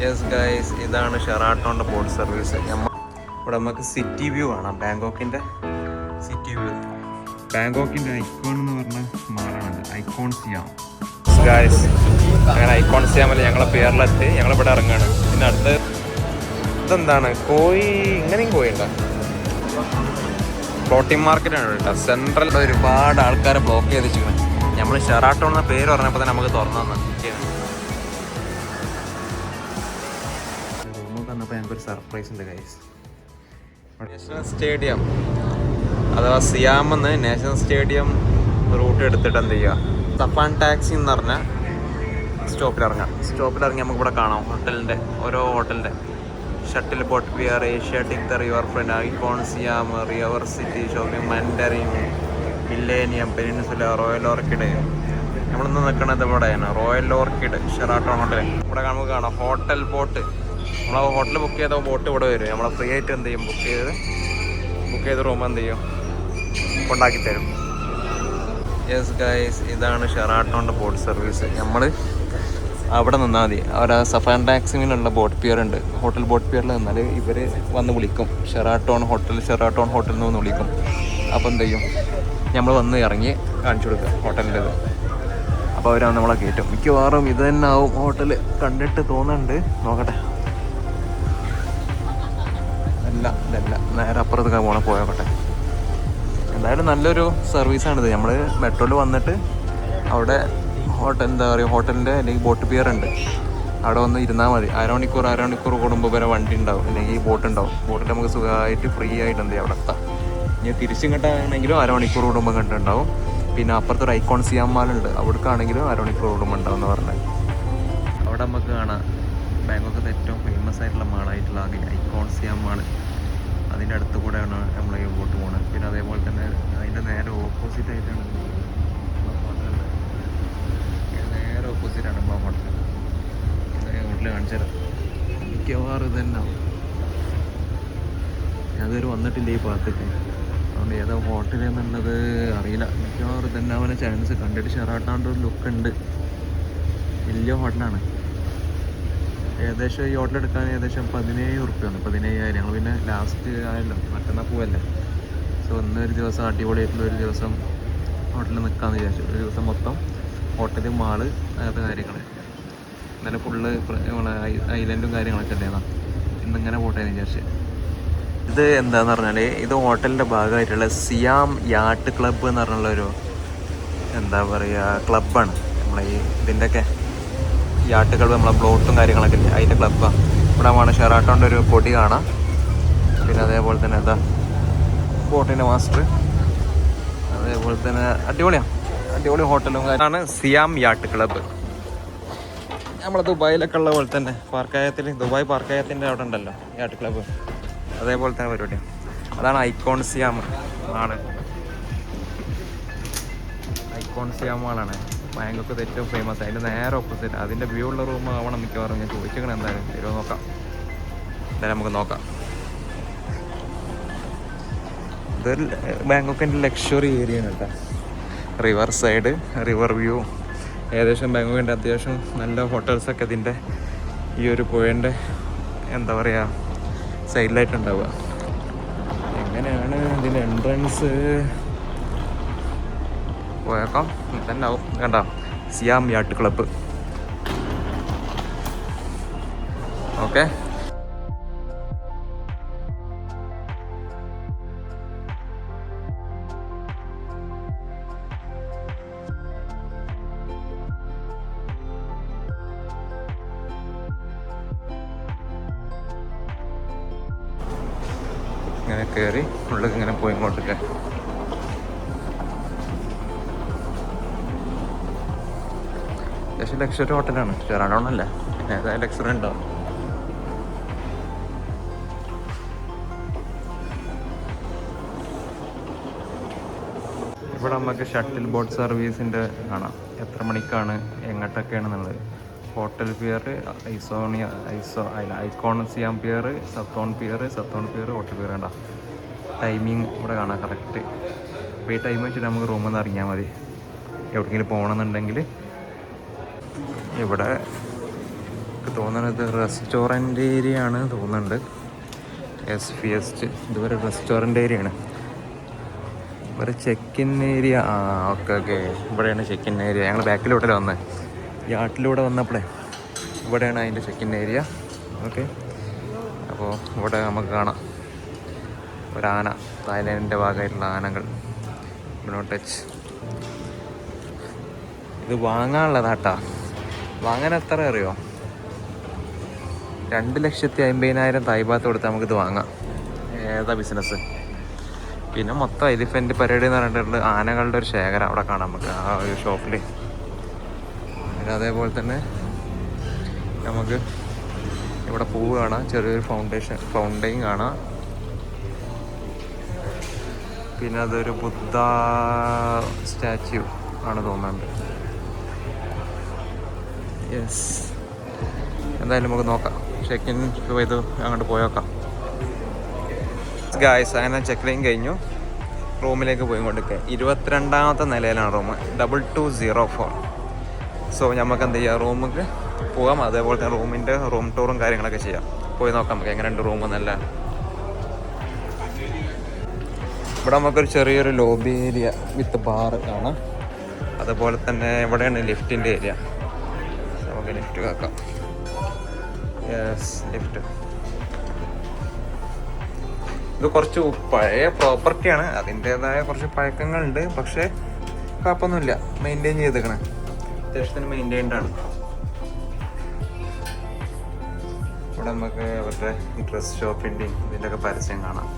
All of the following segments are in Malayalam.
യെസ് ഗൈസ്, ഇതാണ് ഷെറാട്ടോൻ്റെ ബോട്ട് സർവീസ്. ഇവിടെ നമുക്ക് സിറ്റി വ്യൂ കാണാം. ബാങ്കോക്കിൻ്റെ സിറ്റി വ്യൂ. ബാങ്കോക്കിൻ്റെ ഐക്കോൺ എന്ന് പറഞ്ഞ മാളാണത്, ഐക്കോൺ സിയാം. ഗൈസ്, അങ്ങനെ ഐക്കോൺ സിയാമല്ല ഞങ്ങളെ പേരിലെത്തി. ഞങ്ങളിവിടെ ഇറങ്ങാണ്. പിന്നെ അടുത്ത് ഇതെന്താണ്, കോഴി ഇങ്ങനെയും കോഴിയുണ്ടോ? ഫ്ലോട്ടിംഗ് മാർക്കറ്റാണ് കേട്ടോ. സെൻട്രൽ ഒരുപാട് ആൾക്കാരെ ബ്ലോക്ക് ചെയ്ത് വെച്ചിരിക്കണം. നമ്മൾ ഷെറാട്ടോൺ എന്ന പേര് പറഞ്ഞപ്പോൾ തന്നെ നമുക്ക് തുറന്നു തന്നെ റൂമിൽ വന്നപ്പോൾ ഞങ്ങൾക്കൊരു സർപ്രൈസ് ഉണ്ട് ഗൈസ്. നാഷണൽ സ്റ്റേഡിയം അഥവാ സിയാമെന്ന് നാഷണൽ സ്റ്റേഡിയം റൂട്ട് എടുത്തിട്ട് എന്ത് ചെയ്യുക, സഫാൻ ടാക്സി എന്ന് പറഞ്ഞാൽ സ്റ്റോപ്പിലിറങ്ങി നമുക്കിവിടെ കാണാം ഹോട്ടലിൻ്റെ, ഓരോ ഹോട്ടലിൻ്റെ shuttle boat pier, Asiatique, the river front, Icon Siam, river city shopping, Mandarin, Millennium, Peninsula, Royal Orchid. നമ്മളിന്ന് നിൽക്കുന്നത് ഇവിടെയാണ്, റോയൽ ഓർക്കിഡ് ഷെറാട്ടോൺ ഹോട്ടൽ. ഇവിടെ നമുക്ക് കാണാം ഹോട്ടൽ ബോട്ട്. നമ്മൾ ഹോട്ടൽ ബുക്ക് ചെയ്ത ബോട്ട് ഇവിടെ വരും. നമ്മളെ ഫ്രീ ആയിട്ട് എന്ത് ചെയ്യും, ബുക്ക് ചെയ്ത് റൂം എന്ത് ചെയ്യും, കൊണ്ടാക്കി തരും. യെസ് ഗൈസ്, ഇതാണ് ഷെറാട്ടോൻ്റെ ബോട്ട് സർവീസ്. നമ്മൾ അവിടെ നിന്നാൽ മതി. അവിടെ സഫാൻ ടാക്സിമിനുള്ള ബോട്ട് പിയർ ഉണ്ട്. ഹോട്ടൽ ബോട്ട് പിയറിൽ നിന്നാൽ ഇവർ വന്ന് വിളിക്കും, ഷെറാട്ടോൺ ഹോട്ടൽ എന്ന് വന്ന് വിളിക്കും. അപ്പോൾ എന്ത് ചെയ്യും, നമ്മൾ വന്ന് ഇറങ്ങി കാണിച്ചു കൊടുക്കുക ഹോട്ടലിൻ്റെ ഇത്. അപ്പോൾ അവർ നമ്മളെ കയറ്റും. മിക്കവാറും ഇത് തന്നെ ആവും ഹോട്ടൽ, കണ്ടിട്ട് തോന്നുന്നുണ്ട്. നോക്കട്ടെ, ഇതല്ല നേരെ അപ്പുറത്തൊക്കെ പോയോട്ടെ. എന്തായാലും നല്ലൊരു സർവീസാണിത്. നമ്മൾ മെട്രോയിൽ വന്നിട്ട് അവിടെ ഹോട്ടലിൻ്റെ അല്ലെങ്കിൽ ബോട്ട് പിയർ ഉണ്ട്, അവിടെ വന്ന് ഇരുന്നാൽ മതി. അരമണിക്കൂർ കൂടുമ്പോൾ വരെ വണ്ടി ഉണ്ടാവും, അല്ലെങ്കിൽ ബോട്ട് ഉണ്ടാവും. ബോട്ടിൽ നമുക്ക് സുഖമായിട്ട് ഫ്രീ ആയിട്ട് എന്ത് ചെയ്യാം അവിടെ എത്താം. ഇനി തിരിച്ചിങ്ങോട്ടാണെങ്കിലും അരമണിക്കൂർ കൂടുമ്പോൾ കണ്ടുണ്ടാവും. പിന്നെ അപ്പുറത്തൊരു ഐക്കോൺ സിയാം മാളുണ്ട്, അവിടേക്കാണെങ്കിലും അരമണിക്കൂർ കൂടുമ്പോൾ ഉണ്ടാവും എന്ന് പറഞ്ഞാൽ. അവിടെ നമുക്ക് കാണാം ബാങ്കോക്കത്തെ ഏറ്റവും ഫേമസ് ആയിട്ടുള്ള മാളായിട്ടുള്ള ഐക്കോൺ സിയാം മാള്. അതിൻ്റെ അടുത്ത് കൂടെയാണ് നമ്മൾ ഈ ബോട്ട് പോകുന്നത്. പിന്നെ അതേപോലെ തന്നെ അതിൻ്റെ നേരെ ഓപ്പോസിറ്റ് ആയിട്ടാണ് ഓപ്പോസിറ്റാണ് നമ്മളെ ഹോട്ടൽ. ഹോട്ടൽ കാണിച്ചു തരാം. മിക്കവാറും ഇത് തന്നെ ഞാനതുവരെ വന്നിട്ടില്ല ഈ ഭാഗത്തേക്ക്, അതുകൊണ്ട് ഏതാ ഹോട്ടൽ എന്നുള്ളത് അറിയില്ല. മിക്കവാറും തന്നെ അവനെ ചാൻസ്. കണ്ടിട്ട് ഷെറാട്ടോൻ്റെ ഒരു ലുക്ക് ഉണ്ട്. വലിയ ഹോട്ടലാണ്. ഏകദേശം ഈ ഹോട്ടൽ എടുക്കാൻ ഏകദേശം 17,000 ഉറുപ്പ്യാണ്, 17,000. ഞങ്ങൾ പിന്നെ ലാസ്റ്റ് ആയല്ലോ, മറ്റന്നാൾ പോവല്ലേ. സോ ഒരു ദിവസം അടിപൊളിയായിട്ടുള്ള ഒരു ദിവസം ഹോട്ടലിൽ നിൽക്കാമെന്ന് വിചാരിച്ചു. ഒരു ദിവസം മൊത്തം ഹോട്ടൽ, മാള്, അങ്ങനത്തെ കാര്യങ്ങൾ. ഇന്നലെ ഫുള്ള് ഐലൻഡും കാര്യങ്ങളൊക്കെ ഉണ്ടായിരുന്നു. ഇന്നിങ്ങനെ പോട്ടേന്ന് വിചാരിച്ച്. ഇത് എന്താന്ന് പറഞ്ഞാൽ, ഇത് ഹോട്ടലിൻ്റെ ഭാഗമായിട്ടുള്ള സിയാം യാട്ട് ക്ലബ്ബ് എന്ന് പറഞ്ഞുള്ളൊരു എന്താ പറയുക ക്ലബ്ബാണ്. നമ്മളെ ഈ ഇതിൻ്റെയൊക്കെ യാട്ട് ക്ലബ്ബ്, നമ്മളെ ബ്ലോട്ടും കാര്യങ്ങളൊക്കെ ഇല്ലേ, അതിൻ്റെ ക്ലബ്ബാണ്. ഇവിടെ വേണം ഷെറാട്ടോൻ്റെ ഒരു കൊടി കാണാം. പിന്നെ അതേപോലെ തന്നെ എന്താ ബോട്ടിൻ്റെ മാസ്റ്റർ, അതേപോലെ തന്നെ അടിപൊളി ഹോട്ടലും കാര്യമാണ് സിയാം യാട്ട് ക്ലബ്ബ്. നമ്മളെ ദുബായിലൊക്കെ ഉള്ള പോലെ തന്നെ ദുബായ് പാർക്കായത്തിൻ്റെ അവിടെ ഉണ്ടല്ലോ യാട്ട് ക്ലബ്ബ്, അതേപോലെ തന്നെ പരിപാടി. അതാണ് ഐക്കോൺ സിയാം ആണ്. ഐക്കോൺ സിയാം മാളാണ് ബാങ്കോക്കത്തെ ഏറ്റവും ഫേമസ്. അതിൻ്റെ നേരെ ഓപ്പോസിറ്റ് അതിൻ്റെ വ്യൂ ഉള്ള റൂം ആവണം മിക്കവാറും. ഞാൻ ചോദിച്ചിരിക്കണം എന്തായാലും തരുമോ നോക്കാം. എന്തായാലും നമുക്ക് നോക്കാം. ഇതൊരു ബാങ്കോക്കിൻ്റെ ലക്ഷറി ഏരിയ ആണ് കേട്ടോ. River side, river view. ഏകദേശം ബാങ്കോക്കിൻ്റെ അത്യാവശ്യം നല്ല ഹോട്ടൽസൊക്കെ ഇതിൻ്റെ ഈ ഒരു പുഴേൻ്റെ എന്താ പറയുക സൈഡിലായിട്ടുണ്ടാവുക. എങ്ങനെയാണ് ഇതിൻ്റെ എൻട്രൻസ് പോയേക്കാം. തന്നെ ആവും കണ്ടോ, സിയാം യാട്ട് ക്ലബ്ബ്. ഓക്കെ, ഇങ്ങനെ കയറി ഉള്ളിൽ ഇങ്ങനെ പോയി ഇങ്ങോട്ടൊക്കെ. അത്യാവശ്യം ലക്ഷറി ഹോട്ടലാണ്. ഷെറാട്ടോണല്ല, ഏതായാലും ലക്ഷറി ഉണ്ടാവും. ഇവിടെ നമുക്ക് ഷട്ടിൽ ബോട്ട് സർവീസിൻ്റെ കാണാം, എത്ര മണിക്കാണ് എങ്ങോട്ടൊക്കെയാണെന്നുള്ളത്. ഹോട്ടൽ പിയർ, ഐക്കോൺ സിയാം പിയർ, സത്തോൺ പിയർ, ഹോട്ടൽ പിയർ കണ്ട ടൈമിങ് ഇവിടെ കാണാം കറക്റ്റ്. അപ്പോൾ ഈ ടൈം വെച്ചിട്ട് നമുക്ക് റൂമിൽ നിന്ന് ഇറങ്ങിയാൽ മതി. എവിടെയെങ്കിലും പോകണമെന്നുണ്ടെങ്കിൽ ഇവിടെ എനിക്ക് തോന്നുന്നത് റെസ്റ്റോറൻറ്റ് ഏരിയ ആണ് തോന്നുന്നുണ്ട്. എസ് ഫിയസ്റ്റ് ഇതുവരെ റെസ്റ്റോറൻറ്റ് ഏരിയ ആണ്. ഇവിടെ check in area. Okay okay, ഇവിടെയാണ് ചെക്ക് ഇൻ ഏരിയ. ഞങ്ങൾ ബാക്കിലൂടെ വന്നത്, യാട്ടിലൂടെ വന്നപ്പോഴേ ഇവിടെയാണ് അതിൻ്റെ ചെക്ക് ഇൻ ഏരിയ. ഓക്കെ, അപ്പോൾ ഇവിടെ നമുക്ക് കാണാം ഒരാന, തായ്ലാൻഡിൻ്റെ ഭാഗമായിട്ടുള്ള ആനകൾ. No touch. ഇത് വാങ്ങാനുള്ളതാട്ടാ. വാങ്ങാൻ എത്ര അറിയോ? 2,50,000 തായ്ബാത്ത് കൊടുത്ത് നമുക്കിത് വാങ്ങാം. ഏതാ ബിസിനസ്? പിന്നെ മൊത്തം എലിഫൻറ്റ് പരേഡ് എന്ന് പറഞ്ഞിട്ടുള്ള ആനകളുടെ ഒരു ശേഖരം അവിടെ കാണാം നമുക്ക് ആ ഒരു ഷോപ്പിൽ. പിന്നെ അതേപോലെ തന്നെ നമുക്ക് ഇവിടെ പൂവ് കാണാം, ചെറിയൊരു ഫൗണ്ടെയിൻ കാണാം. പിന്നെ അതൊരു ബുദ്ധ സ്റ്റാച്യു ആണ് തോന്നുന്നുണ്ട്. യെസ്, എന്തായാലും നമുക്ക് നോക്കാം. ചെക്ക് ഇൻ ചെയ്ത് അങ്ങോട്ട് പോയേക്കാം. ഗായ്സ്, അങ്ങനെ ചെക്ക് ഇൻ കഴിഞ്ഞു. റൂമിലേക്ക് പോയി കൊണ്ടിരിക്കുക. 22ാമത്തെ നിലയിലാണ് റൂം, 2204. സോ നമുക്ക് എന്ത് ചെയ്യാം, റൂമിലേക്ക് പോകാം. അതേപോലെ തന്നെ റൂമിൻ്റെ റൂം ടൂറും കാര്യങ്ങളൊക്കെ ചെയ്യാം. പോയി നോക്കാം നമുക്ക് എങ്ങനെയുണ്ട് റൂം എന്നല്ല. ഇവിടെ നമുക്കൊരു ചെറിയൊരു ലോബി ഏരിയ വിത്ത് ബാർ കാണാം. അതുപോലെ തന്നെ ഇവിടെയാണ് ലിഫ്റ്റിൻ്റെ ഏരിയ. നമുക്ക് ലിഫ്റ്റ് കേൾക്കാം. Yes, lift. ഇത് കുറച്ച് പഴയ പ്രോപ്പർട്ടിയാണ്, അതിൻ്റേതായ കുറച്ച് പഴക്കങ്ങളുണ്ട്. പക്ഷേ കുഴപ്പമൊന്നുമില്ല, മെയിൻറ്റെയിൻ ചെയ്തേക്കണേ, അത്യാവശ്യത്തിന് മെയിൻറ്റെയിൻഡ് ആണ്. ഇവിടെ നമുക്ക് അവരുടെ ഡ്രസ് ഷോപ്പിൻ്റെയും ഇതിൻ്റെയൊക്കെ പരസ്യം കാണാം.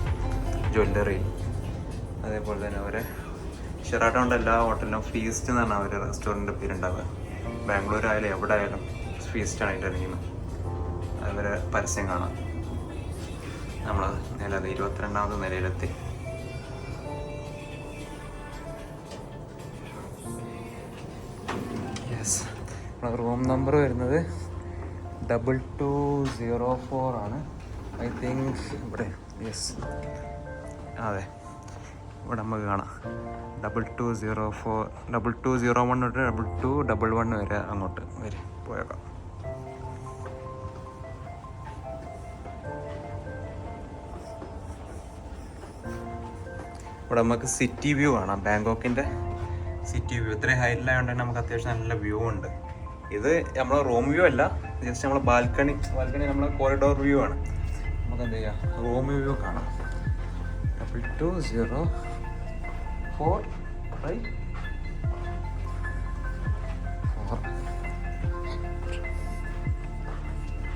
ജ്വല്ലറി, അതേപോലെ തന്നെ അവരെ ഷെറാട്ടോണ്ട് എല്ലാ ഹോട്ടലിലും ഫീസ്റ്റ് എന്നാണ് അവരുടെ റെസ്റ്റോറൻറ്റിൻ്റെ പേരുണ്ടാവുക. ബാംഗ്ലൂർ ആയാലും എവിടെ ആയാലും ഫീസ്റ്റാണ് അതിൻ്റെ നെയിം. അവരെ പരസ്യം കാണാം. നമ്മൾ 22ാമത്തെ നിലയിലെത്തി. യെസ്, റൂം നമ്പർ വരുന്നത് 2204 ആണ് ഐ തിങ്ക്. ഇവിടെ യെസ്, അതെ, ഇവിടെ നമുക്ക് കാണാം 2204, 2201 തൊട്ട് 2211 വരെ അങ്ങോട്ട് വരെ പോയേക്കാം. ഇവിടെ നമുക്ക് സിറ്റി വ്യൂ കാണാം, ബാങ്കോക്കിൻ്റെ സിറ്റി വ്യൂ. ഇത്രയും ഹൈറ്റിലായതുകൊണ്ട് തന്നെ നമുക്ക് അത്യാവശ്യം നല്ല വ്യൂ ഉണ്ട്. ഇത് നമ്മളെ റൂം വ്യൂ അല്ല, ജസ്റ്റ് നമ്മളെ ബാൽക്കണി നമ്മളെ കോറിഡോർ വ്യൂ ആണ്. നമുക്ക് എന്ത് ചെയ്യാം, റൂം വ്യൂ കാണാം. 2204 റൈറ്റ്.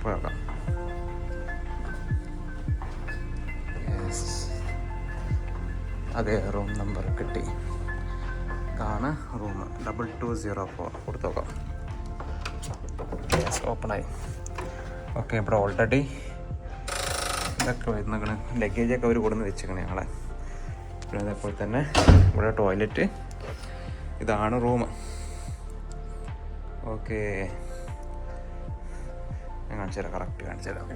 പോയേക്കാം. അതെ, റൂം നമ്പർ കിട്ടി. ഇതാണ് റൂം 2204. കൊടുത്തു നോക്കാം. യെസ്, ഓപ്പണായി. ഓക്കെ, ഇവിടെ ഓൾറെഡി ഇതൊക്കെ വരുന്നേക്കണ്, ലഗേജൊക്കെ അവർ കൊടുന്ന് വെച്ചേക്കണേ ഞങ്ങളെ. പിന്നെ അതേപോലെ തന്നെ ഇവിടെ ടോയ്ലറ്റ്. ഇതാണ് റൂം. ഓക്കെ, ഞാൻ കാണിച്ചു തരാം, കറക്റ്റ് കാണിച്ചു തരാം.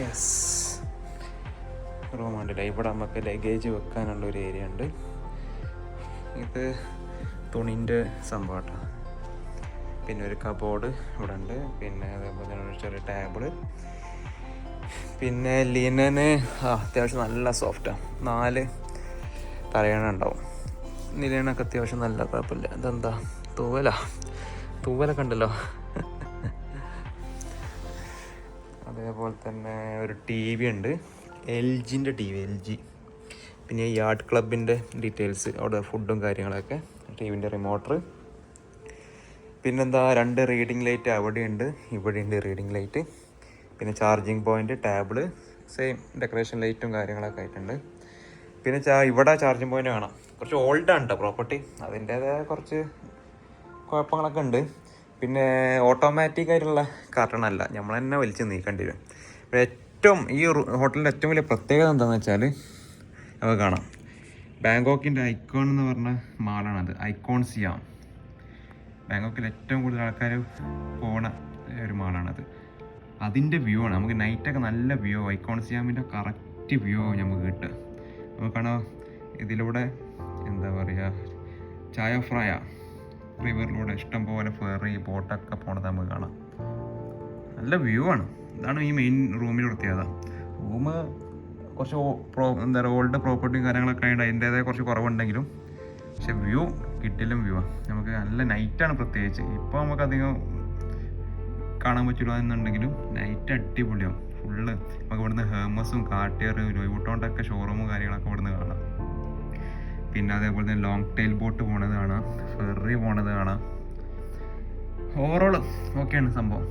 യെസ്, റൂം ഉണ്ടല്ലേ. ഇവിടെ നമുക്ക് ലഗേജ് വെക്കാനുള്ള ഒരു ഏരിയ ഉണ്ട്. ഇത് തുണിൻ്റെ സംഭവം. പിന്നെ ഒരു കബോർഡ് ഇവിടെ ഉണ്ട്. പിന്നെ അതേപോലെ തന്നെ ഒരു ചെറിയ ടേബിള്. പിന്നെ ലിനന് അത്യാവശ്യം നല്ല സോഫ്റ്റാണ്. 4 തലയണ ഉണ്ടാവും. ലിനനൊക്കെ അത്യാവശ്യം നല്ല കുഴപ്പമില്ല. ഇതെന്താ തൂവലൊക്കെ ഉണ്ടല്ലോ. അതേപോലെ തന്നെ ഒരു TV ഉണ്ട്, LGൻ്റെ TV. പിന്നെ യാർഡ് ക്ലബിൻ്റെ ഡീറ്റെയിൽസ്, അവിടെ ഫുഡും കാര്യങ്ങളൊക്കെ, TVൻ്റെ റിമോട്ടർ. പിന്നെന്താ 2 റീഡിങ് ലൈറ്റ് അവിടെയുണ്ട്, ഇവിടെയുണ്ട് റീഡിങ് ലൈറ്റ്. പിന്നെ charging point, table, same decoration ലൈറ്റും കാര്യങ്ങളൊക്കെ ആയിട്ടുണ്ട്. പിന്നെ ഇവിടെ ചാർജിങ് പോയിൻ്റ് കാണാം. കുറച്ച് ഓൾഡാണ് കേട്ടോ പ്രോപ്പർട്ടി, അതിൻ്റേതായ കുറച്ച് കുഴപ്പങ്ങളൊക്കെ ഉണ്ട്. പിന്നെ ഓട്ടോമാറ്റിക് ആയിട്ടുള്ള കാർട്ടണല്ല, നമ്മൾ തന്നെ വലിച്ച് നീക്കേണ്ടി വരും. ഈ ഹോട്ടലിൻ്റെ ഏറ്റവും വലിയ പ്രത്യേകത എന്താണെന്ന് വെച്ചാൽ നമുക്ക് കാണാം, ബാങ്കോക്കിൻ്റെ ഐക്കോൺ എന്ന് പറഞ്ഞ മാളാണത്. ഐക്കോൺ സിയാം, ബാങ്കോക്കിൽ ഏറ്റവും കൂടുതൽ ആൾക്കാർ പോണ ഒരു മാളാണത്. അതിൻ്റെ വ്യൂ ആണ് നമുക്ക് നൈറ്റൊക്കെ നല്ല വ്യൂ. ഐക്കോൺ സിയാമിൻ്റെ കറക്റ്റ് വ്യൂ നമുക്ക് കിട്ടുക. നമുക്കാണോ ഇതിലൂടെ എന്താ പറയുക, ചായ ഫ്രായ റിവറിലൂടെ ഇഷ്ടം പോലെ ഫെറി ബോട്ടൊക്കെ പോണത് നമുക്ക് കാണാം. നല്ല വ്യൂ ആണ്. ഇതാണ് ഈ മെയിൻ റൂമിൽ പ്രത്യേകത. റൂം കുറച്ച് എന്താ പറയുക ഓൾഡ് പ്രോപ്പർട്ടിയും കാര്യങ്ങളൊക്കെ ആയതുകൊണ്ട് അതിൻ്റേതായ കുറച്ച് കുറവുണ്ടെങ്കിലും പക്ഷെ വ്യൂ കിട്ടിലും വ്യൂ ആണ്. നമുക്ക് നല്ല നൈറ്റാണ് പ്രത്യേകിച്ച്. ഇപ്പോൾ നമുക്കധികം കാണാൻ പറ്റില്ല എന്നുണ്ടെങ്കിലും നൈറ്റ് അടിപൊളിയാവും ഫുള്ള്. നമുക്ക് ഇവിടുന്ന് ഹേമസും കാട്ടിയർ ലൂയി വുട്ടോണ്ടൊക്കെ ഷോറൂമും കാര്യങ്ങളൊക്കെ ഇവിടുന്ന് കാണാം. പിന്നെ അതേപോലെ തന്നെ ലോങ് ടൈൽ ബോട്ട് പോണത് കാണാം, ഫെറി പോണത് കാണാം. ഓവറോൾ ഓക്കെയാണ് സംഭവം.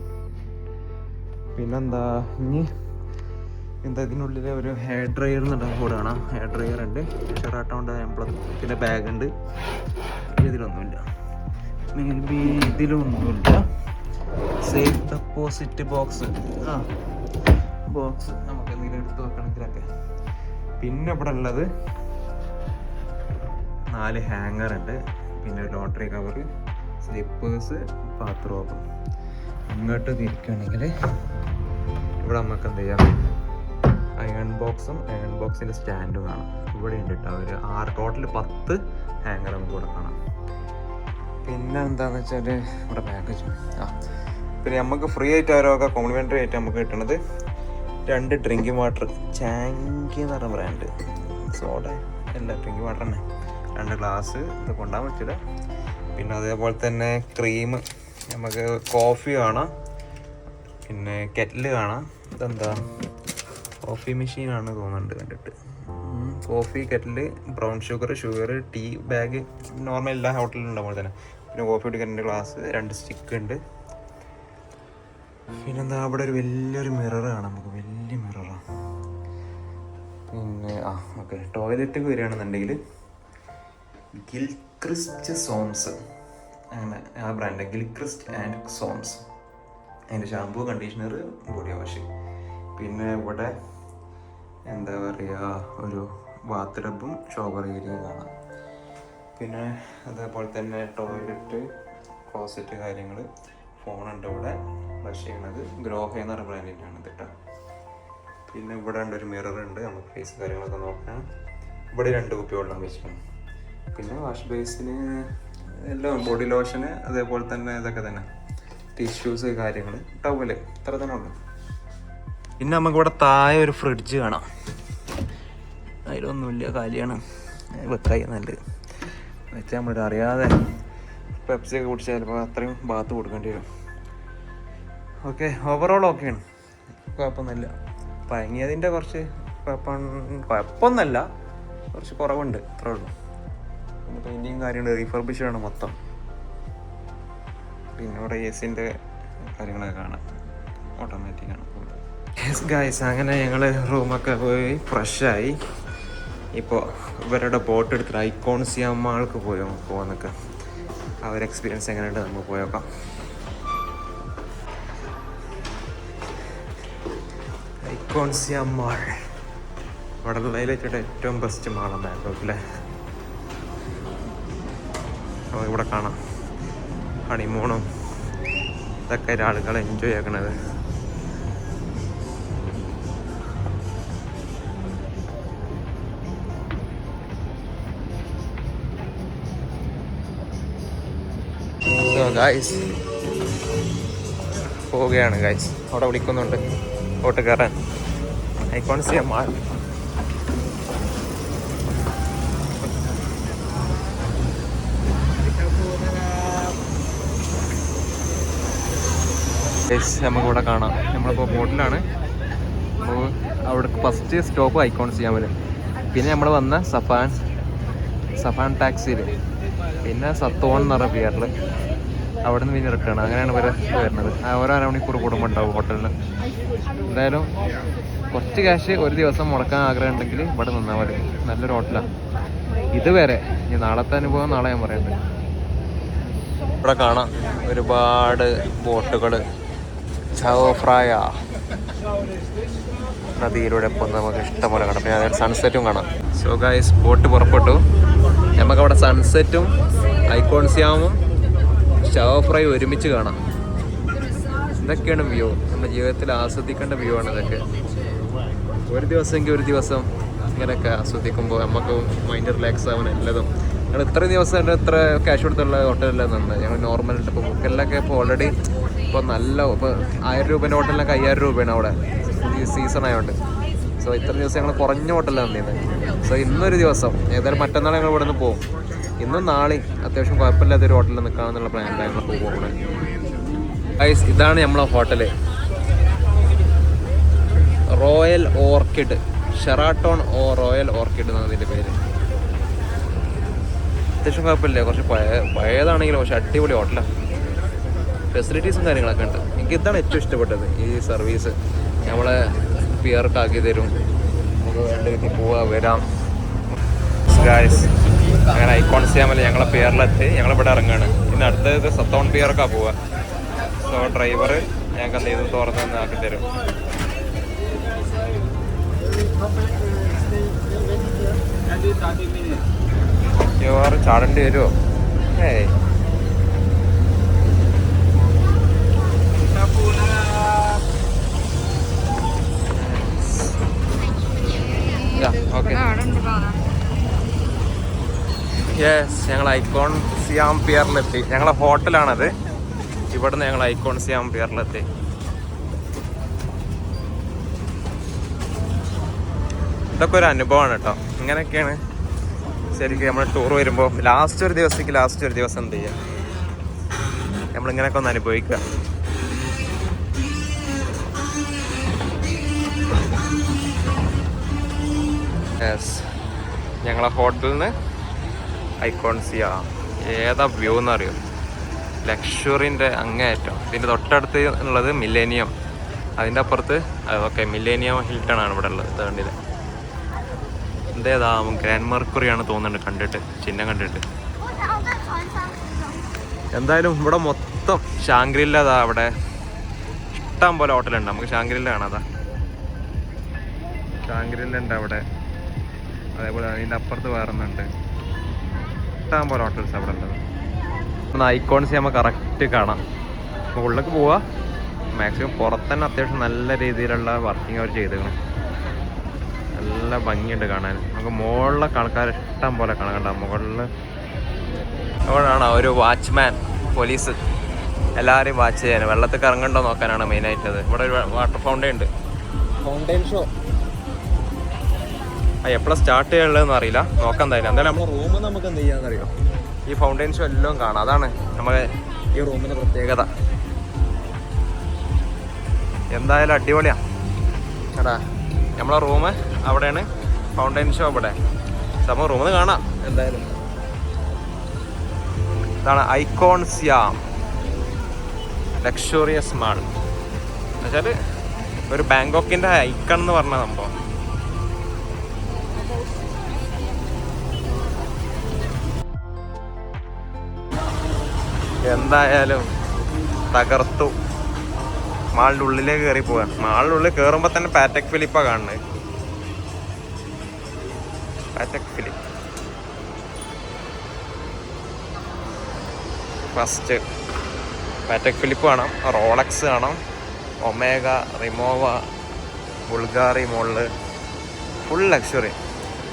പിന്നെന്താ ഇനി എന്താ ഇതിനുള്ളിൽ ഒരു ഹെയർ ഡ്രയർ എന്നുണ്ടാകും കൂടെ കാണാം. ഹെയർ ഡ്രയർ ഉണ്ട്, ഷെറാട്ടോണ്ട് എംപ്ലത്തിന്റെ ബാഗ് ഉണ്ട്. ഇതിലൊന്നുമില്ല, മേ ബി ഇതിലൊന്നുമില്ല. സേഫ് ഡെപ്പോസിറ്റ് ബോക്സ് നമുക്ക് എന്തെങ്കിലും എടുത്ത് വെക്കണമെങ്കിലൊക്കെ. പിന്നെ ഇവിടെ ഉള്ളത് 4 ഹാങ്ങർ ഉണ്ട്, പിന്നെ ഒരു ലോട്ടറി കവർ, സ്ലിപ്പേഴ്സ്, ബാത്റൂം. ഇങ്ങോട്ട് തിരിക്കുകയാണെങ്കിൽ ഇവിടെ നമുക്ക് എന്ത് ചെയ്യാം, അയൺ ബോക്സിൻ്റെ സ്റ്റാൻഡും കാണാം. ഇവിടെ ഉണ്ട് കേട്ടോ ഒരു 6 ടോട്ടൽ 10 ഹാങ്ങർ നമുക്ക് ഇവിടെ കാണാം. പിന്നെ എന്താണെന്ന് വെച്ചാൽ ഇവിടെ പാക്കേജ് പിന്നെ നമുക്ക് ഫ്രീ ആയിട്ട് അവരൊക്കെ കോംപ്ലിമെൻ്ററി ആയിട്ട് നമുക്ക് കിട്ടുന്നത് 2 ഡ്രിങ്കിങ് വാട്ടർ. ചാങ്കി എന്ന് പറഞ്ഞ ബ്രാൻഡ് സോഡ അല്ല, ഡ്രിങ്കിങ് വാട്ടർ തന്നെ. 2 ഗ്ലാസ് ഇത് കൊണ്ടുപോകാൻ പറ്റില്ല. പിന്നെ അതേപോലെ തന്നെ ക്രീം, നമുക്ക് കോഫി കാണാം, പിന്നെ കെറ്റിൽ കാണാം. ഇതെന്താ കോഫി മെഷീനാണ് തോന്നുന്നുണ്ട് കണ്ടിട്ട്. Coffee kettle, brown sugar, tea bag, normal എല്ലാ ഹോട്ടലിലും ഉണ്ടാകുമ്പോൾ തന്നെ. പിന്നെ കോഫി കുടിക്കാൻ ഗ്ലാസ്, 2 സ്റ്റിക്ക് ഉണ്ട്. പിന്നെന്താ അവിടെ ഒരു വലിയൊരു മിറർ കാണാം, നമുക്ക് വലിയ മിററാണ്. പിന്നെ ഓക്കെ, ടോയ്ലറ്റ് വരികയാണെന്നുണ്ടെങ്കിൽ ഗിൽക്രിസ്റ്റ് സോംസ്, അങ്ങനെ ആ ബ്രാൻഡ് ഗിൽക്രിസ്റ്റ് ആൻഡ് സോംസ്. അതിൻ്റെ ഷാമ്പൂ, കണ്ടീഷണർ, ബോഡി വാഷ്. പിന്നെ ഇവിടെ എന്താ പറയുക ഒരു ബാത്ത് ടബും ഷോവർ ഏരിയയും കാണാം. പിന്നെ അതേപോലെ തന്നെ ടോയ്ലറ്റ്, ക്ലോസറ്റ് കാര്യങ്ങൾ, ഫോണുണ്ട് ഇവിടെ. ബ്രഷ് ചെയ്യണത് ഗ്രോഹേ എന്ന് പറഞ്ഞ ബ്രാൻഡിൻ്റെയാണ് കേട്ടോ. പിന്നെ ഇവിടെ ഉണ്ട് ഒരു മിറർ ഉണ്ട്, നമുക്ക് ഫേസ് കാര്യങ്ങളൊക്കെ നോക്കാം. ഇവിടെ 2 കുപ്പി വെള്ളം വെച്ചിട്ടുണ്ട്. പിന്നെ വാഷ് ബേസിന് എല്ലാം, ബോഡി ലോഷന്, അതേപോലെ തന്നെ ഇതൊക്കെ തന്നെ, ടിഷ്യൂസ് കാര്യങ്ങൾ, ടവല്, ഇത്ര തന്നെ ഉള്ളു. പിന്നെ നമുക്കിവിടെ താഴെ ഒരു ഫ്രിഡ്ജ് കാണാം. അതിലൊന്നുമില്ല, കാലിയാണ്. വെക്കായി നല്ലത് വെച്ചാൽ നമ്മളിത് അറിയാതെ പെപ്സിയൊക്കെ കുടിച്ചാൽ ചിലപ്പോൾ അത്രയും ബാത്ത് കൊടുക്കേണ്ടി വരും. ഓക്കെ, ഓവറോൾ ഓക്കെയാണ്, കുഴപ്പമൊന്നുമില്ല. പഴങ്ങിയതിൻ്റെ കുറച്ച് കുഴപ്പമൊന്നുമല്ല, കുറച്ച് കുറവുണ്ട്, അത്രേ ഉള്ളൂ. പിന്നെ പെയിൻറ്റിങ് കാര്യങ്ങൾ റീഫർബിഷാണ് മൊത്തം. പിന്നെ ഇവിടെ എസിൻ്റെ കാര്യങ്ങളൊക്കെ കാണാം, ഓട്ടോമാറ്റിക്കാണ്. യെസ് ഗായ്സ്, അങ്ങനെ ഞങ്ങൾ റൂമൊക്കെ പോയി ഫ്രഷായി. ഇപ്പോൾ ഇവരുടെ ബോട്ട് എടുത്തിട്ട് ഐക്കോൺസിയമ്മാൾക്ക് പോകാനൊക്കെ ആ ഒരു എക്സ്പീരിയൻസ് എങ്ങനെയുണ്ട് നമുക്ക് പോയേക്കാം. ഐക്കോൺസിയമ്മാൾ ഇവിടെ ഉള്ളതിൽ വെച്ചിട്ട് ഏറ്റവും ബെസ്റ്റ് മാളാണ് ബാങ്കോക്കിലെ. നമുക്കിവിടെ കാണാം ഹണിമൂണും ഇതൊക്കെ ആളുകൾ എൻജോയ് ആക്കണത്. ഗായ്സ് പോവുകയാണ് ഗായ്സ്, അവിടെ വിളിക്കുന്നുണ്ട് ബോട്ട് കയറാൻ. ഐക്കോൺസിയമ്മാൾ നമുക്കിവിടെ കാണാം. നമ്മളിപ്പോൾ ബോട്ടിലാണ്. അപ്പോൾ അവിടെ ഫസ്റ്റ് സ്റ്റോപ്പ് ഐക്കോൺസിയമ്മിൽ, പിന്നെ നമ്മൾ വന്ന സഫാൻ ടാക്സിയിൽ, പിന്നെ സത്തോൺ എന്ന് പറഞ്ഞ പിയറിൽ, അവിടെ നിന്ന് പിന്നെ റിട്ടേൺ. അങ്ങനെയാണ് ഇവരെ വരുന്നത്. ഓരോ അരമണിക്കൂർ കൂടുമ്പോൾ ഉണ്ടാവും ഹോട്ടലിന്. എന്തായാലും കുറച്ച് ക്യാഷ് ഒരു ദിവസം മുടക്കാൻ ആഗ്രഹം ഉണ്ടെങ്കിൽ ഇവിടെ നിന്നാൽ മതി. നല്ലൊരു ഹോട്ടലാണ്. ഇതുവരെ ഇനി നാളത്തെ അനുഭവം നാളെ ഞാൻ പറയുന്നത്. ഇവിടെ കാണാം ഒരുപാട് ബോട്ടുകൾ. ചാവോഫ്രായ നദിയിലൂടെ ഇപ്പോൾ നമുക്ക് ഇഷ്ടംപോലെ കാണാം. പിന്നെ അതായത് സൺസെറ്റും കാണാം. സോ ഗൈസ്, ബോട്ട് പുറപ്പെട്ടു. നമുക്കവിടെ സൺസെറ്റും ഐക്കോൺസിയമും ചാവോഫ്രായ ഒരുമിച്ച് കാണാം. ഇതൊക്കെയാണ് വ്യൂ. നമ്മുടെ ജീവിതത്തിൽ ആസ്വദിക്കേണ്ട വ്യൂ ആണ് ഇതൊക്കെ. ഒരു ദിവസം ഇങ്ങനെയൊക്കെ ആസ്വദിക്കുമ്പോൾ നമുക്ക് മൈൻഡ് റിലാക്സ് ആവാൻ എല്ലതും ഞങ്ങൾ ഇത്രയും ദിവസം ഇത്ര ക്യാഷ് കൊടുത്തുള്ള ഹോട്ടലിലാണ് നിന്ന്. ഞങ്ങൾ നോർമൽ ഇപ്പോൾ ഹോട്ടലിലൊക്കെ ഇപ്പോൾ ഓൾറെഡി ഇപ്പോൾ നല്ല ഇപ്പോൾ 1000 രൂപേൻ്റെ ഹോട്ടലിലൊക്കെ 5000 രൂപയാണ് അവിടെ ഈ സീസൺ ആയതുകൊണ്ട്. സോ ഇത്ര ദിവസം ഞങ്ങൾ കുറഞ്ഞ ഹോട്ടലിലാണ് നിന്നത്. സോ ഇന്നൊരു ദിവസം ഏതായാലും മറ്റന്നാൾ ഞങ്ങൾ ഇവിടെ നിന്ന് പോകും. ഇന്നും നാളെയും അത്യാവശ്യം കുഴപ്പമില്ലാത്തൊരു ഹോട്ടലിൽ നിൽക്കാമെന്നുള്ള പ്ലാനിലാണ് ഞങ്ങൾ പോകുന്നത്. ഗൈസ്, ഇതാണ് നമ്മളെ hotel, Royal Orchid, Sheraton Royal Orchid എന്നാണ് ഇതിൻ്റെ പേര്. അത്യാവശ്യം കുഴപ്പമില്ല, കുറച്ച് പഴയതാണെങ്കിലും പക്ഷെ അടിപൊളി ഹോട്ടലാണ്. ഫെസിലിറ്റീസും കാര്യങ്ങളൊക്കെ ഉണ്ട്. എനിക്ക് ഇതാണ് ഏറ്റവും ഇഷ്ടപ്പെട്ടത്, ഈ സർവീസ്. നമ്മളെ പിയർക്ക് ആക്കി തരും, നമുക്ക് വേണ്ട രീതിയിൽ പോവാം വരാം. ഗൈസ്, അങ്ങനെ ഐക്കോൺ സിയാമല്ല ഞങ്ങളെ പിയറിലെത്തി. ഞങ്ങളിവിടെ ഇറങ്ങുകയാണ്. ഇന്ന് അടുത്തത് സത്തോൺ പിയർക്കാണ് പോവുക. സോ ഡ്രൈവർ ഞങ്ങൾക്ക് എന്ത് ചെയ്ത് തുറന്ന് ആക്കി തരും. ചാടേണ്ടി വരുമോ? ഏയ് ഓക്കെ. യെസ്, ഞങ്ങൾ ഐക്കോൺ സിയാം പിയറിലെത്തി. ഞങ്ങളെ ഹോട്ടലാണത്. ഇവിടുന്ന് ഞങ്ങൾ ഐക്കോൺ സിയാം പിയറിലെത്തി. ഇതൊക്കെ ഒരു അനുഭവമാണ് കേട്ടോ. ഇങ്ങനെയൊക്കെയാണ് ശരിക്കും നമ്മൾ ടൂർ വരുമ്പോൾ ലാസ്റ്റ് ഒരു ദിവസം എന്ത് ചെയ്യുക, നമ്മളിങ്ങനെയൊക്കെ ഒന്ന് അനുഭവിക്കുക. യെസ്, ഞങ്ങളെ ഹോട്ടലിൽ നിന്ന് ഐക്കോൺ സിയാം. ഏതാ വ്യൂ എന്നറിയോ? ലക്ഷറിൻ്റെ അങ്ങേയറ്റം. ഇതിൻ്റെ തൊട്ടടുത്ത് ഉള്ളത് മില്ലേനിയം, അതിൻ്റെ അപ്പുറത്ത് ഓക്കെ മില്ലേനിയം ഹിൽട്ടൺ ആണ് ഇവിടെ ഉള്ളത്. കണ്ടില്ല, എന്തേതാ ഗ്രാൻഡ് മെർക്കുറിയാണ് തോന്നുന്നുണ്ട് കണ്ടിട്ട്, ചിഹ്നം കണ്ടിട്ട്. എന്തായാലും ഇവിടെ മൊത്തം ഷാങ്ക്രില്ല. അതാ അവിടെ ഇഷ്ടം പോലെ ഹോട്ടലുണ്ട്. നമുക്ക് ഷാങ്ക്രില്ല കാണാം. അതാ ഷാങ്ക്രില്ല ഉണ്ട് അവിടെ. അതേപോലെ അതിൻ്റെ അപ്പുറത്ത് വേറൊന്നുണ്ട്. ഇഷ്ടം പോലെ ഹോട്ടൽസ് അവിടെ ഉള്ളത്. ഐക്കോൺസ് നമ്മൾ കറക്റ്റ് കാണാം. ഉള്ളിലേക്ക് പോവാം. മാക്സിമം പുറത്തന്നെ അത്യാവശ്യം നല്ല രീതിയിലുള്ള വർക്കിംഗ് അവർ ചെയ്തേക്കണം. നല്ല ഭംഗിയുണ്ട് കാണാൻ. നമുക്ക് മുകളിലൊക്കെ ആൾക്കാർ ഇഷ്ടം പോലെ കാണാൻ. മുകളിൽ അവിടെയാണ് ഒരു വാച്ച്മാൻ, പോലീസ് എല്ലാവരെയും വാച്ച് ചെയ്യാൻ, വെള്ളത്തിൽ ഇറങ്ങണ്ടോ നോക്കാനാണ് മെയിനായിട്ടത്. ഇവിടെ ഒരു വാട്ടർ ഫൗണ്ടെയിൻ ഉണ്ട്. ഫൗണ്ടെയിൻ ഷോ എപ്പോഴാണ് സ്റ്റാർട്ട് ചെയ്യാനുള്ളതെന്ന് അറിയില്ല, നോക്കാൻ തരില്ല. എന്തായാലും നമ്മുടെ റൂം നമുക്ക് എന്ത് ചെയ്യാന്നറിയോ, ഈ ഫൗണ്ടെയിൻ ഷോ എല്ലാം കാണാം. അതാണ് നമ്മുടെ ഈ റൂമിൻ്റെ പ്രത്യേകത. എന്തായാലും അടിപൊളിയാണ്. എടാ നമ്മളെ റൂം അവിടെയാണ്, ഫൗണ്ടെയിൻ ഷോ അവിടെ. നമ്മൾ റൂമിൽ കാണാം. എന്തായാലും ഇതാണ് ഐക്കോൺ സിയാം ലക്ഷറിയസ് മാൾ. എന്നുവെച്ചാൽ ഒരു ബാങ്കോക്കിൻ്റെ ഐക്കൺ എന്ന് പറഞ്ഞ സംഭവം. എന്തായാലും തകർത്തു. മാളിൻ്റെ ഉള്ളിലേക്ക് കയറി പോവാ. മാളിൻ്റെ ഉള്ളിൽ കയറുമ്പോൾ തന്നെ പാറ്റക് ഫിലിപ്പാണ് കാണുന്നത്. പാറ്റക് ഫിലിപ്പ് ഫസ്റ്റ്. പാറ്റക് ഫിലിപ്പ് കാണാം, റോളക്സ് കാണാം, ഒമേഗ, റിമോവ, ബുൾഗാറി മോളിൽ ഫുൾ ലക്ഷറി.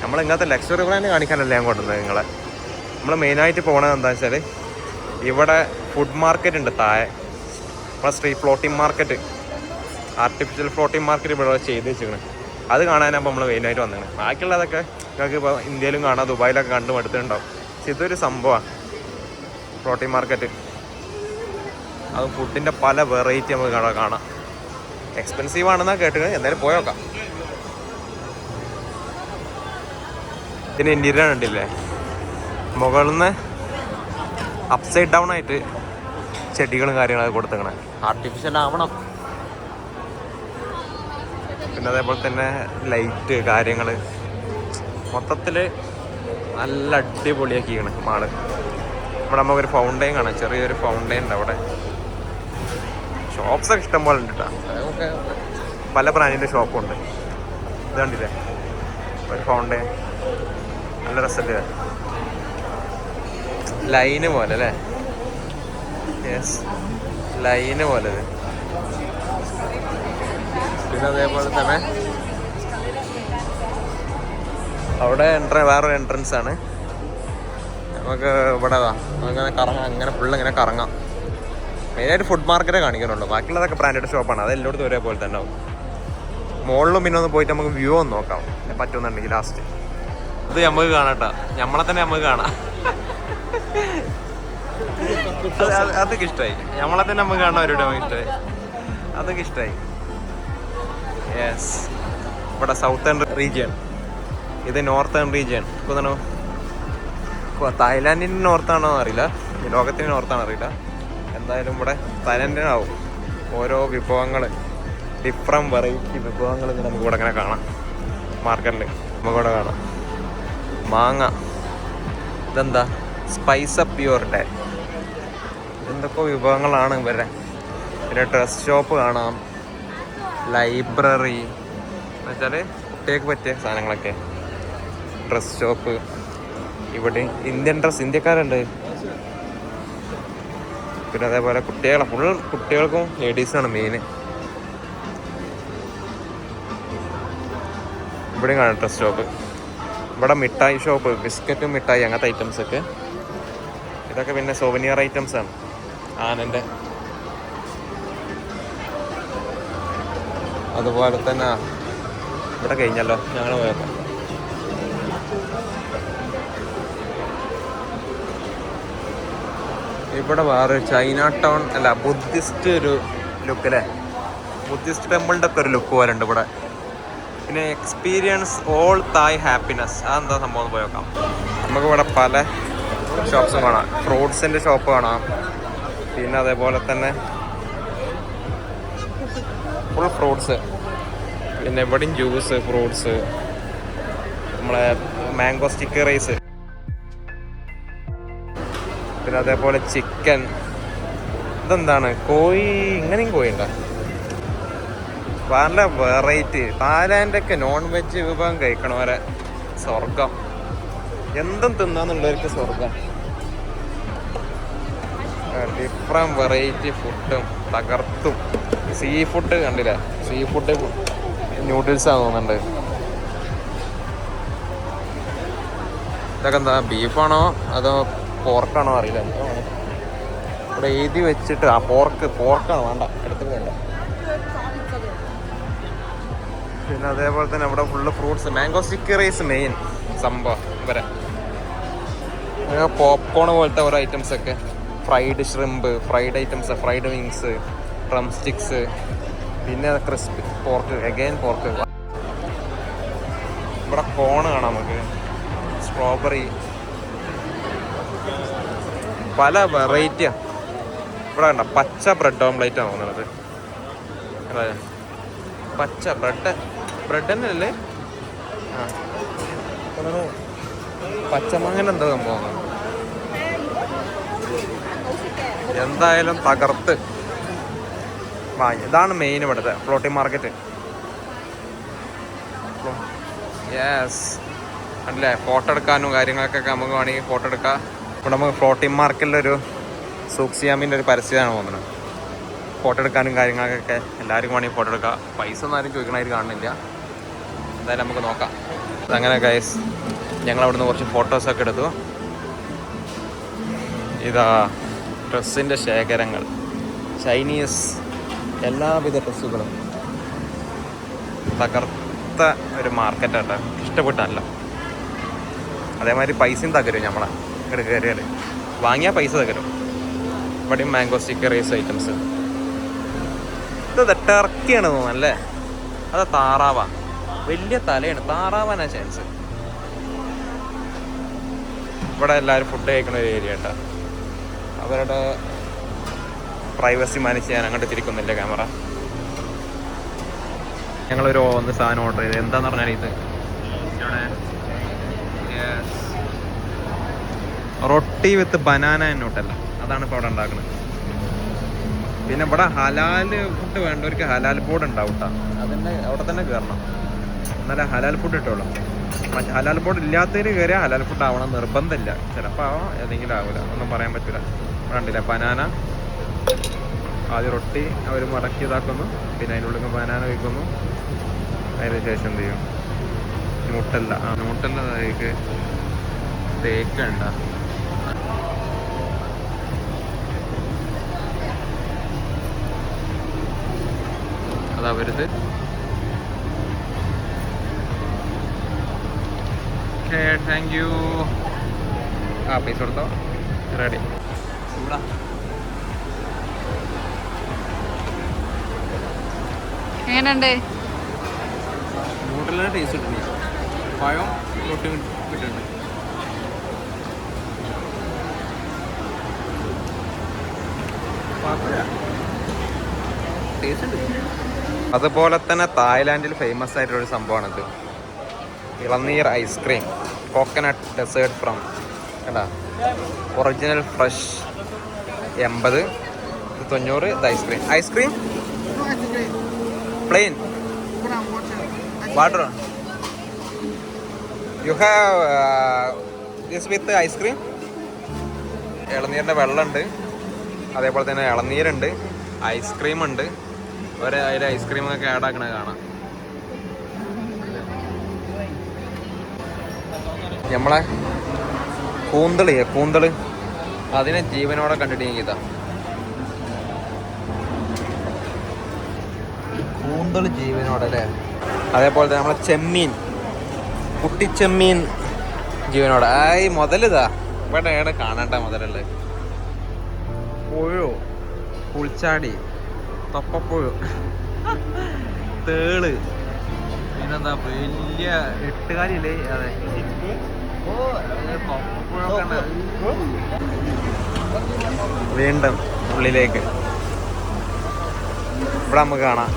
നമ്മൾ ഇങ്ങനത്തെ ലക്ഷറി ബ്രാൻഡ് കാണിക്കാനല്ല ഞാൻ കൊണ്ടുവന്നത് നിങ്ങളെ. നമ്മൾ മെയിനായിട്ട് പോകണത് എന്താ വെച്ചാൽ ഇവിടെ ഫുഡ് മാർക്കറ്റ് ഉണ്ട് താഴെ. നമ്മുടെ street floating market, artificial floating market ഇവിടെ ചെയ്ത് വെച്ചിരിക്കുന്നത്. അത് കാണാനാകുമ്പോൾ നമ്മൾ മെയിനായിട്ട് വന്നത്. ബാക്കിയുള്ളതൊക്കെ നിങ്ങൾക്ക് ഇപ്പോൾ ഇന്ത്യയിലും കാണാം, ദുബായിലൊക്കെ കണ്ടും എടുത്തിട്ടുണ്ടാവും. പക്ഷെ ഇതൊരു സംഭവമാണ് ഫ്ലോട്ടിംഗ് മാർക്കറ്റ്. അത് ഫുഡിൻ്റെ പല വെറൈറ്റി നമുക്ക് കാണാം. എക്സ്പെൻസീവ് ആണെന്നാണ് കേട്ടത്. എന്തായാലും പോയോക്കാം. ഇതിന് ഇന്റീരിയർ കണ്ടില്ലേ, മുകളിൽ നിന്ന് അപ്സൈഡ് ഡൗൺ ആയിട്ട് ചെടികളും കാര്യങ്ങളൊക്കെ കൊടുത്തേക്കണേ. ആർട്ടിഫിഷ്യൽ ആവണം. പിന്നെ അതേപോലെ തന്നെ ലൈറ്റ് കാര്യങ്ങൾ മൊത്തത്തിൽ നല്ല അടിപൊളിയാക്കിയാണ് മാള്. ഇവിടെ നമുക്കൊരു ഫൗണ്ടെയിൻ കാണാം, ചെറിയൊരു ഫൗണ്ടെയിൻ ഉണ്ട് അവിടെ. ഷോപ്സൊക്കെ ഇഷ്ടം പോലെ ഉണ്ട് കേട്ടോ. നമുക്ക് പല ബ്രാൻഡിൻ്റെ ഷോപ്പുണ്ട്. ഇത് കണ്ടില്ലേ, ഒരു ഫൗണ്ടെയിൻ നല്ല രസമില്ല, ലൈന് പോലെ അല്ലേ? യെസ്, ലൈന് പോലെ. പിന്നെ അതേപോലെ തന്നെ അവിടെ വേറൊരു എൻട്രൻസ് ആണ്. നമുക്ക് ഇവിടെ അങ്ങനെ കറങ്ങാം, അങ്ങനെ ഫുള്ള് ഇങ്ങനെ കറങ്ങാം. മെയിനായിട്ട് ഫുഡ് മാർക്കറ്റേ കാണിക്കുന്നുള്ളൂ, ബാക്കിയുള്ളതൊക്കെ ബ്രാൻഡഡ് ഷോപ്പാണ്. അത് എല്ലായിടത്തും ഒരേപോലെ തന്നെ ആവും. മുകളിലും പിന്നെ ഒന്ന് പോയിട്ട് നമുക്ക് വ്യൂ ഒന്ന് നോക്കാം പറ്റുന്നുണ്ടെങ്കിൽ ലാസ്റ്റ്. ഇത് നമുക്ക് കാണാട്ടോ, നമ്മളെ തന്നെ നമുക്ക് കാണാം. അതൊക്കെ ഇഷ്ടമായി, നമ്മളെ തന്നെ നമുക്ക് കാണാൻ അവരോട് നമുക്ക് ഇഷ്ടമായി, അതൊക്കെ ഇഷ്ടമായി. യെസ്, ഇവിടെ സൗത്തേൺ റീജിയൻ, ഇത് നോർത്തേൺ റീജിയൻ. തോന്നണോ തായ്ലാൻഡിൻ്റെ നോർത്താണോ അറിയില്ല, ലോകത്തിൻ്റെ നോർത്താണോ അറിയില്ല. എന്തായാലും ഇവിടെ തായ്ലാൻഡിനാവും. ഓരോ വിഭവങ്ങൾ, ഡിഫറെൻറ്റ് വെറൈറ്റി വിഭവങ്ങൾ നമുക്ക് ഇവിടെ ഇങ്ങനെ കാണാം. മാർക്കറ്റിൽ നമുക്കിവിടെ കാണാം. മാങ്ങ, ഇതെന്താ സ്പൈസ് അപ്പ് യുവർ ഡേ, എന്തൊക്കെ വിഭവങ്ങളാണ് ഇവരുടെ. പിന്നെ ഡ്രസ് ഷോപ്പ് കാണാം, ലൈബ്രറി എന്ന് വെച്ചാൽ കുട്ടികൾക്ക് പറ്റിയ സാധനങ്ങളൊക്കെ, ഡ്രസ് ഷോപ്പ്. ഇവിടെ ഇന്ത്യൻ ഡ്രസ്, ഇന്ത്യക്കാരുണ്ട്. പിന്നെ അതേപോലെ കുട്ടികളെ ഫുൾ കുട്ടികൾക്കും ലേഡീസിനാണ് മെയിൻ. ഇവിടെയും കാണാം ഡ്രസ് ഷോപ്പ്. ഇവിടെ മിഠായി ഷോപ്പ്, ബിസ്ക്കറ്റും മിഠായി അങ്ങനത്തെ ഐറ്റംസൊക്കെ. ഇതൊക്കെ പിന്നെ സോവനിയർ ഐറ്റംസാണ്. ആനൻ്റെ, അതുപോലെ തന്നെ ഇവിടെ കഴിഞ്ഞല്ലോ, ഞങ്ങൾ പോയപ്പോൾ. ഇവിടെ വേറെ ചൈന ടൗൺ അല്ല, ബുദ്ധിസ്റ്റ് ഒരു ലുക്ക് അല്ലേ, ബുദ്ധിസ്റ്റ് ടെമ്പിളിൻ്റെ ഒക്കെ ഒരു ലുക്ക് പോലെ ഉണ്ട് ഇവിടെ. പിന്നെ എക്സ്പീരിയൻസ് ഓൾ തായ് ഹാപ്പിനെസ്, അതെന്താ സംഭവം പോയി നോക്കാം. നമുക്കിവിടെ പല ഷോപ്സും കാണാം. ഫ്രൂട്ട്സിൻ്റെ ഷോപ്പ് കാണാം, പിന്നെ അതേപോലെ തന്നെ ഫുൾ ഫ്രൂട്ട്സ്. പിന്നെ ഇവിടെയും ജ്യൂസ്, ഫ്രൂട്ട്സ്, നമ്മളെ മാംഗോ സ്റ്റിക്കി റൈസ്, പിന്നെ അതേപോലെ ചിക്കൻ. ഇതെന്താണ് കോഴി, ഇങ്ങനെയും കോഴിയുണ്ടോ? പല വെറൈറ്റി. തായ്ലാൻഡൊക്കെ നോൺ വെജ് വിഭവം കഴിക്കണവരെ സ്വർഗം, എന്തും തിന്നാന്നുള്ളവർക്ക് സ്വർഗം. ഡിഫറെൻറ്റ് വെറൈറ്റി ഫുഡും തകർത്തും. സീ ഫുഡ് കണ്ടില്ല, സീ ഫുഡ് നൂഡിൽസാണ് തോന്നുന്നുണ്ട്. ഇതൊക്കെ എന്താ, ബീഫാണോ അതോ പോർക്കാണോ അറിയില്ല. ഇവിടെ എഴുതി വെച്ചിട്ട് പോർക്കാണ്, വേണ്ട എടുത്ത് വേണ്ട. പിന്നെ അതേപോലെ തന്നെ ഇവിടെ full fruits, mango sticky rice main സംഭവം ഇവരെ. പോപ്കോൺ പോലത്തെ ഓരോ ഐറ്റംസൊക്കെ, fried shrimp, fried items, fried wings, drumsticks, പിന്നെ ക്രിസ്പി പോർക്ക്, അഗൈൻ പോർക്ക്. ഇവിടെ കോൺ കാണാം നമുക്ക്, സ്ട്രോബെറി, പല വെറൈറ്റിയാണ്. ഇവിടെ കണ്ട പച്ച ബ്രെഡ് ഓംലേറ്റാണ് തോന്നുന്നത്. പച്ച ബ്രെഡ് തന്നെ അല്ലേ? ആ, പച്ചമാങ്ങ എന്താ സംഭവം. എന്തായാലും തകർത്ത് ഇതാണ് മെയിൻ ഇവിടുത്തെ ഫ്ലോട്ടിംഗ് മാർക്കറ്റ്. യെസ്, അല്ലേ, ഫോട്ടോ എടുക്കാനും കാര്യങ്ങളൊക്കെ നമുക്ക് വേണമെങ്കിൽ ഫോട്ടോ എടുക്കാം. ഇവിടെ നമുക്ക് ഫ്ലോട്ടിംഗ് മാർക്കറ്റിലൊരു സൂക്സിയാമിൻ്റെ ഒരു പരസ്യമാണ് തോന്നുന്നത്. ഫോട്ടോ എടുക്കാനും കാര്യങ്ങൾക്കൊക്കെ എല്ലാവർക്കും വേണമെങ്കിൽ ഫോട്ടോ എടുക്കാം. പൈസ ഒന്നും ആരും ചോദിക്കണമായിട്ട് കാണുന്നില്ല. എന്തായാലും നമുക്ക് നോക്കാം. അങ്ങനെ ഗൈസ്, ഞങ്ങൾ അവിടുന്ന് കുറച്ച് ഫോട്ടോസൊക്കെ എടുത്തു. ഇതാ ഡ്രസ്സിൻ്റെ ശേഖരങ്ങൾ, ചൈനീസ് എല്ലാവിധ ഡ്രസ്സുകളും. തകർത്ത ഒരു മാർക്കറ്റാട്ടോ, ഇഷ്ടപ്പെട്ടല്ല. അതേമാതിരി പൈസയും തകരും നമ്മളെ ഇവിടെ കയറിയാൽ, വാങ്ങിയാൽ പൈസ തകരും. ഇവിടെയും മാംഗോ സ്റ്റിക്കി റൈസ് ഐറ്റംസ്. ഇത് ടർക്കിയാണ് തോന്നുന്നല്ലേ, അത് താറാവാ, വലിയ തലയാണ്, താറാവാനാ ചാൻസ്. ഇവിടെ എല്ലാവരും ഫുഡ് കഴിക്കുന്ന ഒരു ഏരിയ കേട്ടോ. അവരുടെ പ്രൈവസി മാനേജ് ചെയ്യാൻ അങ്ങോട്ട് തിരിക്കുന്നില്ല ക്യാമറ. ഞങ്ങളൊരു സാധനം ഓർഡർ ചെയ്ത്, എന്താന്ന് പറഞ്ഞാൽ ഇത് റൊട്ടി വിത്ത് ബനാന എന്നോട്ടല്ല, അതാണ് ഇപ്പോൾ അവിടെ ഉണ്ടാക്കുന്നത്. പിന്നെ ഇവിടെ ഹലാൽ ഫുഡ് വേണ്ടവർക്ക് ഹലാൽ ബോർഡ് ഉണ്ടാവും കേട്ടോ, അതിൻ്റെ അവിടെ തന്നെ കയറണം, എന്നാലേ ഹലാൽ ഫുഡ് കിട്ടുള്ളൂ. ഹലാൽ ബോർഡ് ഇല്ലാത്തതിന് കയറിയാൽ ഹലാൽ ഫുഡ് ആവണം നിർബന്ധമില്ല. ചിലപ്പോൾ ആവാം, ഏതെങ്കിലും ആവില്ല, ഒന്നും പറയാൻ പറ്റില്ല. ഇവിടെ ഉണ്ടല്ലേ ബനാന, ആദ്യം റൊട്ടി അവർ മടക്കി ഇതാക്കുന്നു, പിന്നെ അതിനുള്ളിൽ ബനാന വയ്ക്കുന്നു. അതിന് ശേഷം എന്ത് ചെയ്യും, ന്യൂട്ടല്ല തേക്ക് ഉണ്ട, അത് അവരുത്. Okay, thank you. ആ പൈസ കൊടുത്തോ, റെഡി. ഇവിടെ എങ്ങനെയുണ്ട്? നൂഡിലിൻ്റെ ടേസ്റ്റ് കിട്ടുന്നില്ല, പഴം റൊട്ടി കിട്ടുന്നുണ്ട്. അതുപോലെ തന്നെ തായ്ലാൻഡിൽ ഫേമസ് ആയിട്ടുള്ളൊരു സംഭവമാണിത്, ഇളനീർ ഐസ്ക്രീം. കോക്കനട്ട് ഡെസേർട്ട് ഫ്രം കേട്ടാ, ഒറിജിനൽ ഫ്രഷ് 80, 90. ഇത് ice cream plain water. You have this with ice cream. ഇളനീരിൻ്റെ വെള്ളമുണ്ട്, അതേപോലെ തന്നെ ഇളനീരുണ്ട്, ഐസ്ക്രീം ഉണ്ട്. അതിൽ ഐസ്ക്രീമൊക്കെ ആഡ് ആക്കണത് കാണാം. നമ്മളെ കൂന്തള് അതിനെ ജീവനോടെ കണ്ടിട്ട് ഇതാ കൂന്തള് ജീവനോടെ അല്ലേ. അതേപോലെ തന്നെ നമ്മളെ ചെമ്മീൻ, കുട്ടിച്ചെമ്മീൻ ജീവനോടെ. മുതലിതാ ഇവിടെയാണ് കാണേണ്ട മുതലുള്ളത്. പുഴു, പുൽച്ചാടി, തൊപ്പപ്പുഴു, തേള്, പിന്നെന്താ വലിയ എട്ടുകാലില്ലേ, അതെ തൊപ്പപ്പുഴൊക്കെ. വീണ്ടും ഉള്ളിലേക്ക് ഇവിടെ നമുക്ക് കാണാം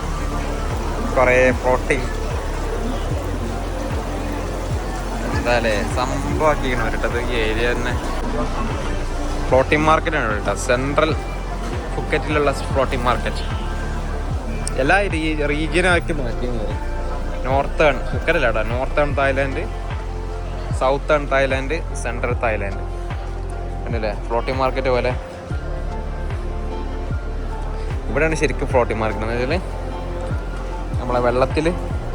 കുറേ ഫ്ലോട്ടിങ്. എന്തായാലേ സംഭവമാക്കിക്കണം വരട്ടത് ഈ ഏരിയ തന്നെ. ഫ്ലോട്ടിംഗ് മാർക്കറ്റാണ് കേട്ടോ, സെൻട്രൽ ഫുക്കറ്റിലുള്ള ഫ്ലോട്ടിംഗ് മാർക്കറ്റ്. എല്ലാ റീജിയനാക്കി മാറ്റി. നോർത്തേൺ ഫുക്കറ്റല്ല കേട്ടോ, northern Thailand, southern Thailand, central Thailand. പിന്നല്ലേ ഫ്ലോട്ടിംഗ് മാർക്കറ്റ് പോലെ ഇവിടെയാണ് ശരിക്കും ഫ്ലോട്ടിംഗ് മാർക്കറ്റ് എന്ന് വെച്ചാൽ നമ്മളെ വെള്ളത്തിൽ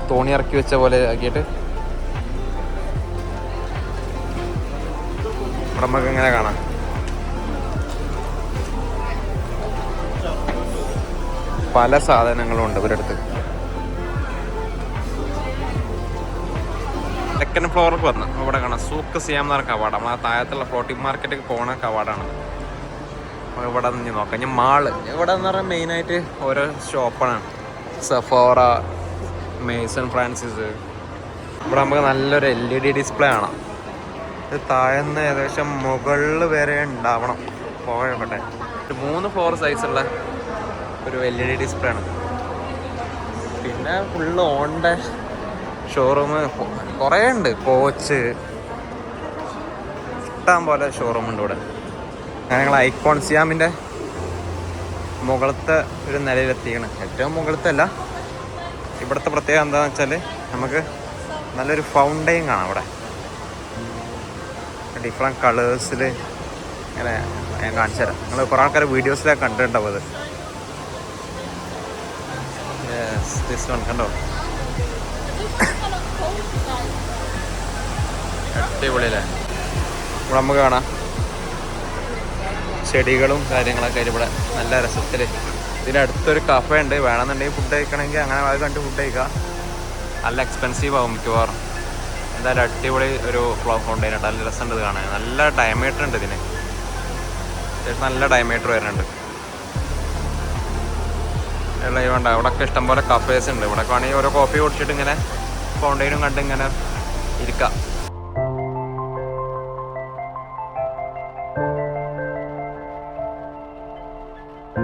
തോണി ഇറക്കി വെച്ച പോലെ ആക്കിയിട്ട് ഇവിടെ നമുക്ക് ഇങ്ങനെ കാണാം. പല സാധനങ്ങളും ഉണ്ട് ഇവരുടെ അടുത്ത്. സെക്കൻഡ് ഫ്ലോറിൽ വന്ന് ഇവിടെ കാണാം സൂക്ക് സിയാം എന്ന് പറഞ്ഞ കവാടം. നമ്മളെ താഴത്തുള്ള ഫ്ലോട്ടിംഗ് മാർക്കറ്റിൽ പോണ കവാടാണ്. ഇവിടെ നിന്ന് നോക്കാം. ഞാൻ മാള് ഇവിടെ എന്ന് പറഞ്ഞാൽ മെയിനായിട്ട് ഓരോ ഷോപ്പാണ്. സഫോറ, മേസൺ ഫ്രാൻസിസ്. ഇവിടെ നമുക്ക് നല്ലൊരു LED ഡിസ്പ്ലേ കാണാം. ഇത് താഴ്ന്ന് ഏകദേശം മുകളിൽ വരെ ഉണ്ടാവണം. പോകട്ടെ, ഒരു 3 ഫ്ലോർ സൈസുള്ള ഒരു LED ഡിസ്പ്ലേ ആണ്. പിന്നെ ഫുള്ള് ഓണിൻ്റെ ഷോറൂം കുറേ ഉണ്ട്. കോച്ച് ഇഷ്ടം പോലെ ഷോറൂം ഉണ്ട് ഇവിടെ. ഞങ്ങൾ ഐക്കോൺ സിയാമിൻ്റെ മുകളത്തെ ഒരു നിലയിലെത്തിക്കണം. ഏറ്റവും മുകളത്തെ അല്ല, ഇവിടുത്തെ പ്രത്യേകത എന്താണെന്ന് വെച്ചാൽ നമുക്ക് നല്ലൊരു ഫൗണ്ടെയിൻ കാണാം ഇവിടെ. ഡിഫറെൻറ്റ് കളേഴ്സിൽ ഇങ്ങനെ ഞാൻ കാണിച്ചു തരാം. നിങ്ങൾ കുറേ ആൾക്കാർ വീഡിയോസിലൊക്കെ കണ്ടിട്ടുണ്ടാവും അത്. ദിസ് വൺ കണ്ടോ, അടിപൊളിയല്ലേ. ഇവിടെ നമുക്ക് കാണാം ചെടികളും കാര്യങ്ങളൊക്കെ ഇവിടെ നല്ല രസത്തിൽ. ഇതിനടുത്തൊരു കഫേ ഉണ്ട്, വേണമെന്നുണ്ടെങ്കിൽ ഫുഡ് കഴിക്കണമെങ്കിൽ അങ്ങനെ അത് കണ്ട് ഫുഡ് കഴിക്കാം. നല്ല എക്സ്പെൻസീവ് ആവും മിക്കവാറും. എന്തായാലും അടിപൊളി ഒരു ഫൗണ്ടെയിൻ ഉണ്ട്, നല്ല രസമുണ്ട് ഇത് കാണാൻ. നല്ല ഡയമീറ്റർ ഉണ്ട് ഇതിന്, അത്യാവശ്യം നല്ല ഡയമീറ്റർ വരുന്നുണ്ട്. വേണ്ട ഇവിടെയൊക്കെ ഇഷ്ടംപോലെ കഫേസ് ഉണ്ട്. ഇവിടെ വേണമെങ്കിൽ ഓരോ കോഫി കുടിച്ചിട്ട് ഇങ്ങനെ ഫൗണ്ടെയിനും കണ്ട് ഇങ്ങനെ ഇരിക്കാം.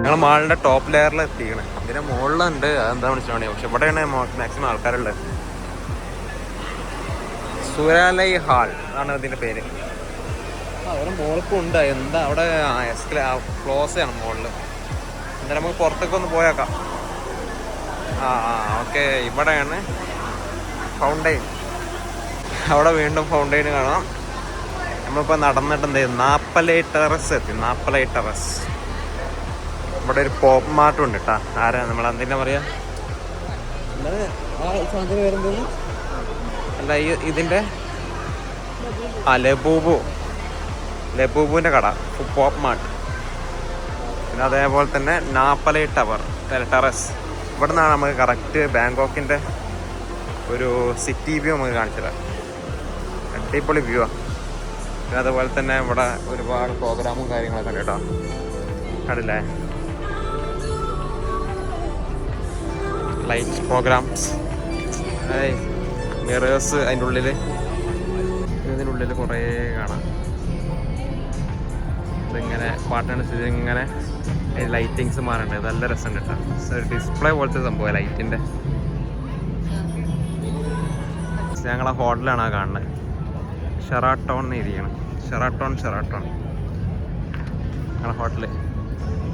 ഞങ്ങൾ മാളിൻ്റെ ടോപ്പ് ലെയറിൽ എത്തിക്കണം. ഇതിൻ്റെ മുകളിലുണ്ട്, അതെന്താ വിളിച്ചാൽ പക്ഷെ ഇവിടെയാണ് മാക്സിമം ആൾക്കാരുള്ളത്. സുരാലൈ ഹാൾ ആണ് ഇതിൻ്റെ പേര്. അവിടെ മുകൾക്കും ഉണ്ട്. എന്താ അവിടെ ക്ലോസ് ആണ് മുകളിൽ. എന്തായാലും നമുക്ക് പുറത്തേക്ക് ഒന്ന് പോയേക്കാം. ഓക്കെ, ഇവിടെയാണ് ഫൗണ്ടെയിൻ. അവിടെ വീണ്ടും ഫൗണ്ടെയിൻ കാണാം. നമ്മളിപ്പോൾ നടന്നിട്ട് എന്ത് ചെയ്യും, നാപ്പലൈ ടെറസ് എത്തി. നാപ്പലൈ ടെറസ്. ഇവിടെ ഒരു പോപ്പ് മാർട്ടും ഉണ്ട് കേട്ടോ. ആരാ നമ്മൾ എന്തിനാ പറയാ, സാധനം വരുന്നത് അല്ല ഇതിൻ്റെ ലബൂബുവിൻ്റെ കട, പോപ്പ് മാർട്ട്. പിന്നെ അതേപോലെ തന്നെ നാപ്പലൈ ടെറസ്. ഇവിടെ നിന്നാണ് നമുക്ക് കറക്റ്റ് ബാങ്കോക്കിൻ്റെ ഒരു സിറ്റി വ്യൂ നമുക്ക് കാണിച്ചത്. അടിപൊളി വ്യൂ ആണ്. പിന്നെ അതുപോലെ തന്നെ ഇവിടെ ഒരുപാട് പ്രോഗ്രാമും കാര്യങ്ങളൊക്കെ ഉണ്ട് കേട്ടോ. കണ്ടില്ലേ, ലൈറ്റ് പ്രോഗ്രാംസ്, മിറേഴ്സ് അതിൻ്റെ ഉള്ളിൽ, ഇതിനുള്ളിൽ കുറേ കാണാം. ഇതിങ്ങനെ പാട്ടനുസരിച്ച് ഇങ്ങനെ ലൈറ്റിങ്സ് മാറുന്നുണ്ട്. നല്ല രസമുണ്ട് കേട്ടോ. ഒരു ഡിസ്പ്ലേ പോലത്തെ സംഭവം ലൈറ്റിൻ്റെ. ഞങ്ങളെ ഹോട്ടലാണ് ആ കാണുന്നത്. ഷെറാട്ടോൺ എന്ന് എഴുതിയാണ്. ഷെറാട്ടോൺ ഞങ്ങളെ ഹോട്ടല്.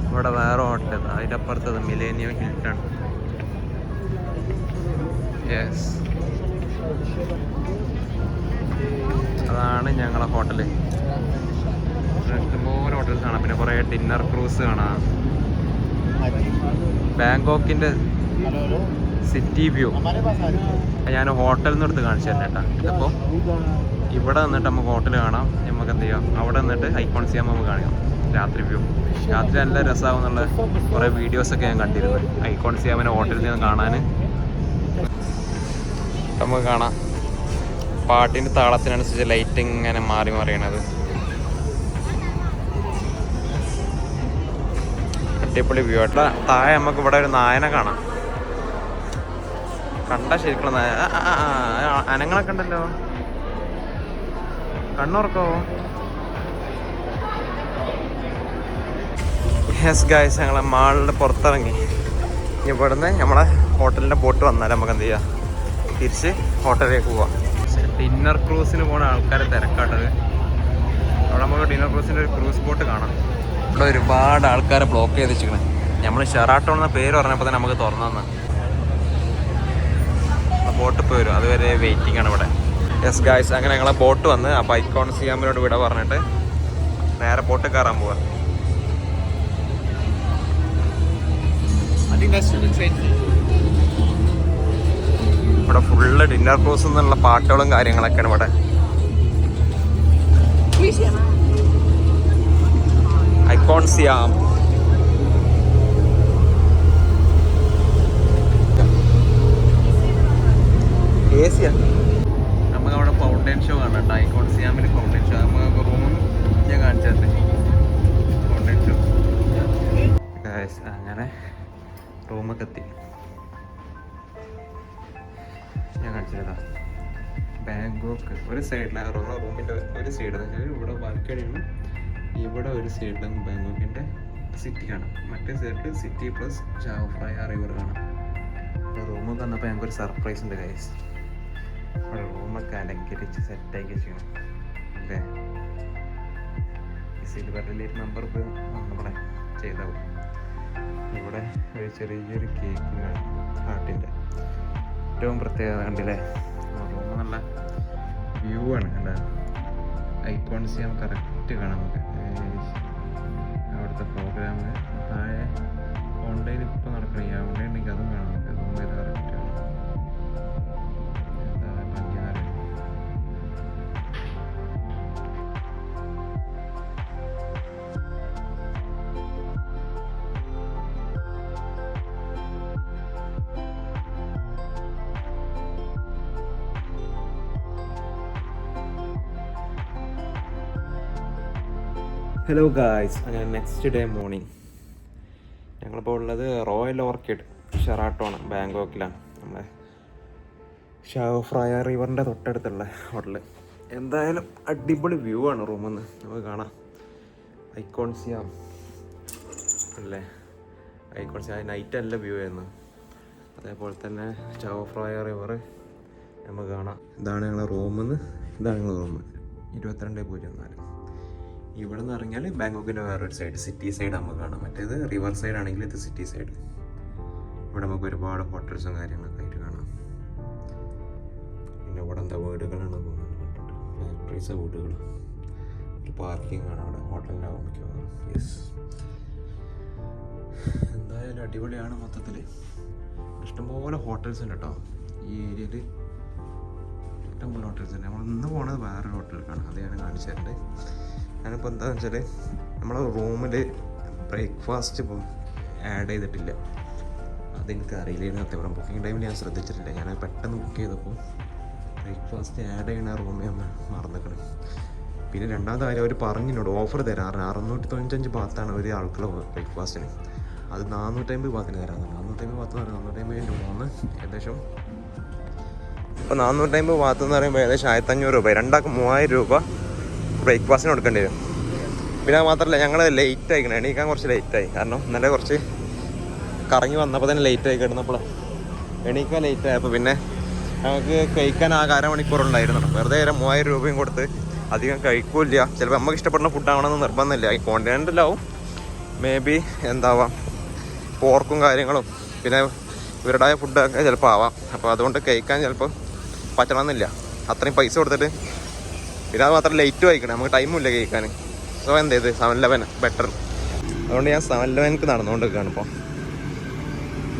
ഇവിടെ വേറെ ഹോട്ടൽ, അതിൻ്റെ അപ്പുറത്തത് മിലേനിയം ഹിൽട്ടൺ. യെസ്, അതാണ് ഞങ്ങളെ ഹോട്ടല്. ഇഷ്ടംപോലെ ഹോട്ടൽസ് കാണാം. പിന്നെ കുറേ ഡിന്നർ ക്രൂസ് കാണാം. ബാങ്കോക്കിൻ്റെ സിറ്റി വ്യൂ ഞാൻ ഹോട്ടലിൽ നിന്ന് എടുത്ത് കാണിച്ചു തരാം കേട്ടോ. ഇതിപ്പോൾ ഇവിടെ നിന്നിട്ട് നമുക്ക് ഹോട്ടൽ കാണാം. നമുക്ക് എന്ത് ചെയ്യാം, അവിടെ നിന്നിട്ട് ഐക്കോൺ സിയാം നമുക്ക് കാണിക്കാം. രാത്രി വ്യൂ, രാത്രി നല്ല രസമാകും എന്നുള്ള കുറേ വീഡിയോസൊക്കെ ഞാൻ കണ്ടിരുന്നു. ഐക്കോൺ സിയാമിനെ ഹോട്ടലിൽ നിന്ന് കാണാൻ നമുക്ക് കാണാം. പാട്ടിൻ്റെ താളത്തിനനുസരിച്ച് ലൈറ്റ് ഇങ്ങനെ മാറി മറിയണത്. അടിപൊളി വ്യൂ ആയിട്ടുള്ള. താഴെ നമുക്ക് ഇവിടെ ഒരു നായനെ കാണാം. കണ്ട ശരിക്കുള്ള അനങ്ങളൊക്കെ ഉണ്ടല്ലോ. കണ്ണുറക്കോ? യെസ് ഗൈസ്, ഞങ്ങളെ മാളിൻ്റെ പുറത്തിറങ്ങി. ഇവിടുന്ന് നമ്മളെ ഹോട്ടലിൻ്റെ ബോട്ട് വന്നാൽ നമുക്ക് എന്ത് ചെയ്യാം, തിരിച്ച് ഹോട്ടലിലേക്ക് പോവാം. ഡിന്നർ ക്രൂസിന് പോണ ആൾക്കാരെ തിരക്കാട്ടത്. അവിടെ നമുക്ക് ഡിന്നർ ക്രൂസിൻ്റെ ഒരു ക്രൂസ് ബോട്ട് കാണാം. ഇവിടെ ഒരുപാട് ആൾക്കാരെ ബ്ലോക്ക് ചെയ്ത് വെച്ചിരിക്കണേ. നമ്മൾ ഷെറാട്ടോൺ എന്ന പേര് പറഞ്ഞപ്പോൾ തന്നെ നമുക്ക് തുറന്നു തന്നെ ബോട്ട് ഇപ്പോൾ വരും. അതുവരെ വെയിറ്റിംഗ് ആണ് ഇവിടെ. യെസ് ഗായ്സ്, അങ്ങനെ ഞങ്ങളെ ബോട്ട് വന്ന്. അപ്പോൾ ഐക്കോൺ സിയാമിനോട് വിട പറഞ്ഞിട്ട് നേരെ ബോട്ട് കയറാൻ പോവാ. ഇവിടെ ഫുള്ള് ഡിന്നർ ക്രൂസ് എന്നുള്ള പാട്ടുകളും കാര്യങ്ങളൊക്കെയാണ് ഇവിടെ. Icon Siam. നമുക്ക് അവിടെ ഫൗണ്ടൈൻ ഷോ കാണാം. ഐക്കോൺ സിയാമിൽ ഫൗണ്ടൈൻ ഷോ. നമുക്ക് റൂമും ഞാൻ കാണിച്ചത് ഫൗണ്ടൈൻ ഷോ. അങ്ങനെ റൂമൊക്കെ എത്തി. ഞാൻ കാണിച്ചതാ ബാങ്കോക്ക്. ഒരു സൈഡിലാണ് റൂമിൻ്റെ ഒരു സൈഡ് ഇവിടെ ബാൽക്കണിയാണ്. ഇവിടെ ഒരു സൈഡിലും ബാങ്കോക്കിൻ്റെ സിറ്റി കാണാം. മറ്റേ സൈഡിൽ സിറ്റി പ്ലസ് ചാവോ ഫ്രൈ റിവർ കാണാം. റൂമൊക്കെ വന്നപ്പോൾ ഞങ്ങൾക്കൊരു സർപ്രൈസ് ഉണ്ട് ഗൈസ്. ഇവിടെ റൂമൊക്കെ അലങ്കരിച്ച് സെറ്റാക്കി വെച്ചിരിക്കണം. ഓക്കെ, ഈ സിൽവറിലെ നമ്പർ നമ്മുടെ ചെയ്താവും. ഇവിടെ ഒരു ചെറിയൊരു കേക്ക് ഹാർട്ടിൻ്റെ ഏറ്റവും പ്രത്യേകത കണ്ടില്ലേ. റൂം നല്ല വ്യൂ ആണ്. കണ്ട ഐക്കോൺ സിയാം കറക്റ്റ് കാണാം നമുക്ക്. അവിടുത്തെ പ്രോഗ്രാം താഴെ ഓൺലൈൻ ഇപ്പോൾ നടക്കണേ. ഓൺലൈൻ ഉണ്ടെങ്കിൽ അതും കാണാം നമുക്ക്. റൂം ചെയ്ത് കറക്റ്റ് ആണ്. എന്താ ഭംഗിയാറ്. ഹലോ ഗായ്സ്, അങ്ങനെ നെക്സ്റ്റ് ഡേ മോർണിംഗ് ഞങ്ങളിപ്പോൾ ഉള്ളത് റോയൽ ഓർക്കിഡ് ഷെറാട്ടോൺ ബാങ്കോക്കിലാണ്. നമ്മളെ ചാവോ ഫ്രൈ റിവറിൻ്റെ തൊട്ടടുത്തുള്ള ഹോട്ടൽ. എന്തായാലും അടിപൊളി വ്യൂ ആണ് റൂമിൽ നിന്ന് നമുക്ക് കാണാം. ഐക്കോൺ സിയാം അല്ലേ, ഐക്കോൺ സിയാം നൈറ്റ് നല്ല വ്യൂ ആയിരുന്നു. അതേപോലെ തന്നെ ചാവോ ഫ്രൈ റിവർ നമുക്ക് കാണാം. ഇതാണ് ഞങ്ങളെ റൂമിൽ നിന്ന്. ഇതാണ് ഞങ്ങളുടെ റൂം 2204. ഇവിടെ നിന്ന് ഇറങ്ങിയാൽ ബാങ്കോക്കിൻ്റെ വേറൊരു സൈഡ് സിറ്റി സൈഡ് നമുക്ക് കാണാം. മറ്റേത് റിവർ സൈഡ് ആണെങ്കിൽ ഇത് സിറ്റി സൈഡ്. ഇവിടെ നമുക്ക് ഒരുപാട് ഹോട്ടൽസും കാര്യങ്ങളൊക്കെ ആയിട്ട് കാണാം. പിന്നെ ഇവിടെ എന്താ വീടുകളാണ് പോകുന്നത്, ഫാക്ടറീസ് വീടുകൾ. ഒരു പാർക്കിംഗ് ആണ് അവിടെ ഹോട്ടലിൻ്റെ മിക്കവാറും. യെസ്, എന്തായാലും അടിപൊളിയാണ് മൊത്തത്തിൽ. ഇഷ്ടംപോലെ ഹോട്ടൽസ് ഉണ്ട് കേട്ടോ ഈ ഏരിയയിൽ. ഇഷ്ടംപോലെ ഹോട്ടൽസ് ഉണ്ട്. നമ്മൾ ഇന്ന് പോകുന്നത് വേറൊരു ഹോട്ടലിലേക്കാണ്. അത് ഞാൻ കാണിച്ചു തരുന്നുണ്ട്. ഞാനിപ്പോൾ എന്താണെന്ന് വെച്ചാൽ നമ്മളെ റൂമിൽ ബ്രേക്ക്ഫാസ്റ്റ് ഇപ്പം ആഡ് ചെയ്തിട്ടില്ല. അതെനിക്ക് അറിയില്ലായിരുന്നു. സത്യം പറഞ്ഞാൽ ബുക്കിംഗ് ടൈമിൽ ഞാൻ ശ്രദ്ധിച്ചിട്ടില്ല. ഞാൻ പെട്ടെന്ന് ബുക്ക് ചെയ്തപ്പോൾ ബ്രേക്ക്ഫാസ്റ്റ് ആഡ് ചെയ്യണ റൂമിൽ ഒന്ന് മറന്നിക്കണം. പിന്നെ രണ്ടാമത്തെ കാര്യം, അവർ പറഞ്ഞിനോട് ഓഫർ തരാറ് 695 ബാത്താണ് ഒരു ആൾക്കുള്ള ബ്രേക്ക്ഫാസ്റ്റിന്. അത് 450 ബാത്തിന് തരാമെന്ന്. 450 ബാത്ത് എന്ന് പറയുന്നത് 450 രൂപ ഏകദേശം. അപ്പോൾ 450 ബാത്ത് എന്ന് പറയുമ്പോൾ ഏകദേശം 1500 രൂപ. രണ്ടാൾക്ക് 3000 രൂപ ബ്രേക്ക്ഫാസ്റ്റിന് കൊടുക്കേണ്ടി വരും. പിന്നെ അത് മാത്രമല്ല, ഞങ്ങൾ ലേറ്റ് ആയിക്കണം, എണീക്കാൻ കുറച്ച് ലേറ്റായി. കാരണം ഇന്നലെ കുറച്ച് കറങ്ങി വന്നപ്പോൾ തന്നെ ലേറ്റായി കിടന്നപ്പോൾ എണീക്കാൻ ലേറ്റായപ്പോൾ പിന്നെ നമുക്ക് കഴിക്കാൻ ആകെ അരമണിക്കൂറുണ്ടായിരുന്നു. വെറുതെ 3000 രൂപയും കൊടുത്ത് അധികം കഴിക്കില്ല. ചിലപ്പോൾ നമുക്ക് ഇഷ്ടപ്പെടുന്ന ഫുഡാവണമെന്ന് നിർബന്ധമില്ല. ഈ കോണ്ടിനെൻ്റലാവും മേ ബി എന്താവാം, പോർക്കും കാര്യങ്ങളും പിന്നെ ഇവരുടേതായ ഫുഡൊക്കെ ചിലപ്പോൾ ആവാം. അപ്പോൾ അതുകൊണ്ട് കഴിക്കാൻ ചിലപ്പോൾ പറ്റണമെന്നില്ല, അത്രയും പൈസ കൊടുത്തിട്ട്. പിന്നെ അത് മാത്രം ലേറ്റ് വായിക്കണം, നമുക്ക് ടൈമില്ല കഴിക്കാൻ. സോ എന്ത് ചെയ്ത് 7-Eleven ബെറ്റർ. അതുകൊണ്ട് ഞാൻ 7-Elevenക്ക് നടന്നുകൊണ്ടിരിക്കുകയാണ് ഇപ്പോൾ.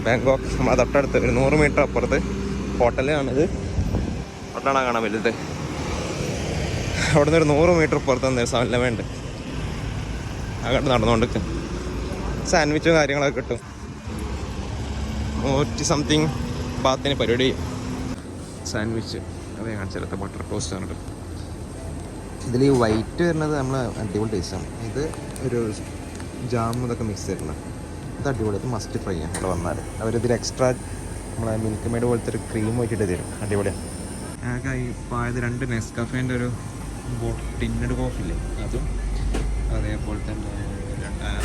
ബാങ്കോക്ക് നമ്മളെ തൊട്ടടുത്ത് ഒരു 100 മീറ്റർ അപ്പുറത്ത് ഹോട്ടലാണിത്. ഹോട്ടലാണ് കാണാൻ വലുത്. അവിടെ നിന്ന് ഒരു 100 മീറ്റർ പുറത്ത് തന്നെ 7-Eleven ഉണ്ട്. അങ്ങോട്ട് നടന്നുകൊണ്ടിരിക്കും. സാൻഡ്വിച്ചും കാര്യങ്ങളൊക്കെ കിട്ടും. 100 സംതിങ് ബാത്തിന് പരിപാടി. സാൻഡ്വിച്ച് അതേ കാണിച്ചിടത്ത് ബട്ടർ ടോസ്റ്റ് പറഞ്ഞിട്ട്. ഇതിൽ ഈ വൈറ്റ് വരുന്നത് നമ്മൾ അടിപൊളി ടേസ്റ്റാണ്. ഇത് ഒരു ജാം ഇതൊക്കെ മിക്സ് ചെയ്തിട്ടുണ്ട്. ഇത് അടിപൊളി. ഇത് മസ്റ്റ് ട്രൈ ചെയ്യാം ഇവിടെ വന്നാൽ. അവരിതിൽ എക്സ്ട്രാ നമ്മളെ മിൽക്ക് മെയ്ഡ് പോലത്തെ ഒരു ക്രീം വെച്ചിട്ട് തരും. അടിപൊളിയാണ്. ഞങ്ങൾക്ക് ഇപ്പോൾ ആയത് 2 നെസ്കാഫേൻ്റെ ഒരു ടിന്നഡ് കോഫി ഇല്ലേ, അതും അതേപോലെ തന്നെ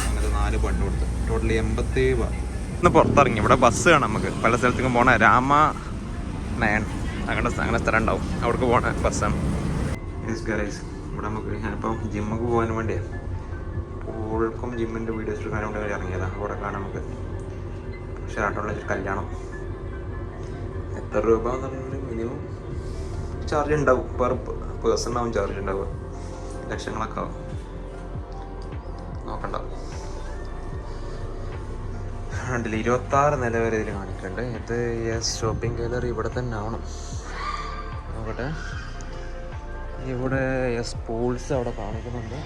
അങ്ങനത്തെ 4 ബണ്ണ് കൊടുത്ത് ടോട്ടലി 87 രൂപ. ഇന്ന് പുറത്തിറങ്ങി ഇവിടെ ബസ് കാണാം നമുക്ക്. പല സ്ഥലത്തേക്കും പോകണ രാമനയൻ അങ്ങനെ സ്ഥലം ഉണ്ടാവും, അവിടേക്ക് പോകണ ബസ്സാണ്. ഇവിടെ നമുക്ക് ഞാനിപ്പം ജിമ്മൊക്കെ പോകാൻ വേണ്ടിയാണ് പൂൾക്കും ജിമ്മിൻ്റെ വീഡിയോസ് എടുക്കാൻ വേണ്ടി ഇറങ്ങിയതാണ്. അവിടെ കാണാം നമുക്ക് ഷാർട്ടുള്ള കല്യാണം. എത്ര രൂപ എന്ന് പറഞ്ഞാൽ മിനിമം ചാർജ് ഉണ്ടാവും, പെർ പേഴ്സൺ ആവും ചാർജ് ഉണ്ടാവുക. ലക്ഷങ്ങളൊക്കെ ആവും, നോക്കണ്ട. 26 നില വരെ ഇതിൽ കാണിക്കുന്നുണ്ട്. ഇത് യെസ് ഷോപ്പിംഗ് ഗാലറി ഇവിടെ തന്നെ ആണ്. നോക്കട്ടെ, ഇവിടെ യെസ് പൂൾസ് അവിടെ കാണിക്കുന്നുണ്ട്.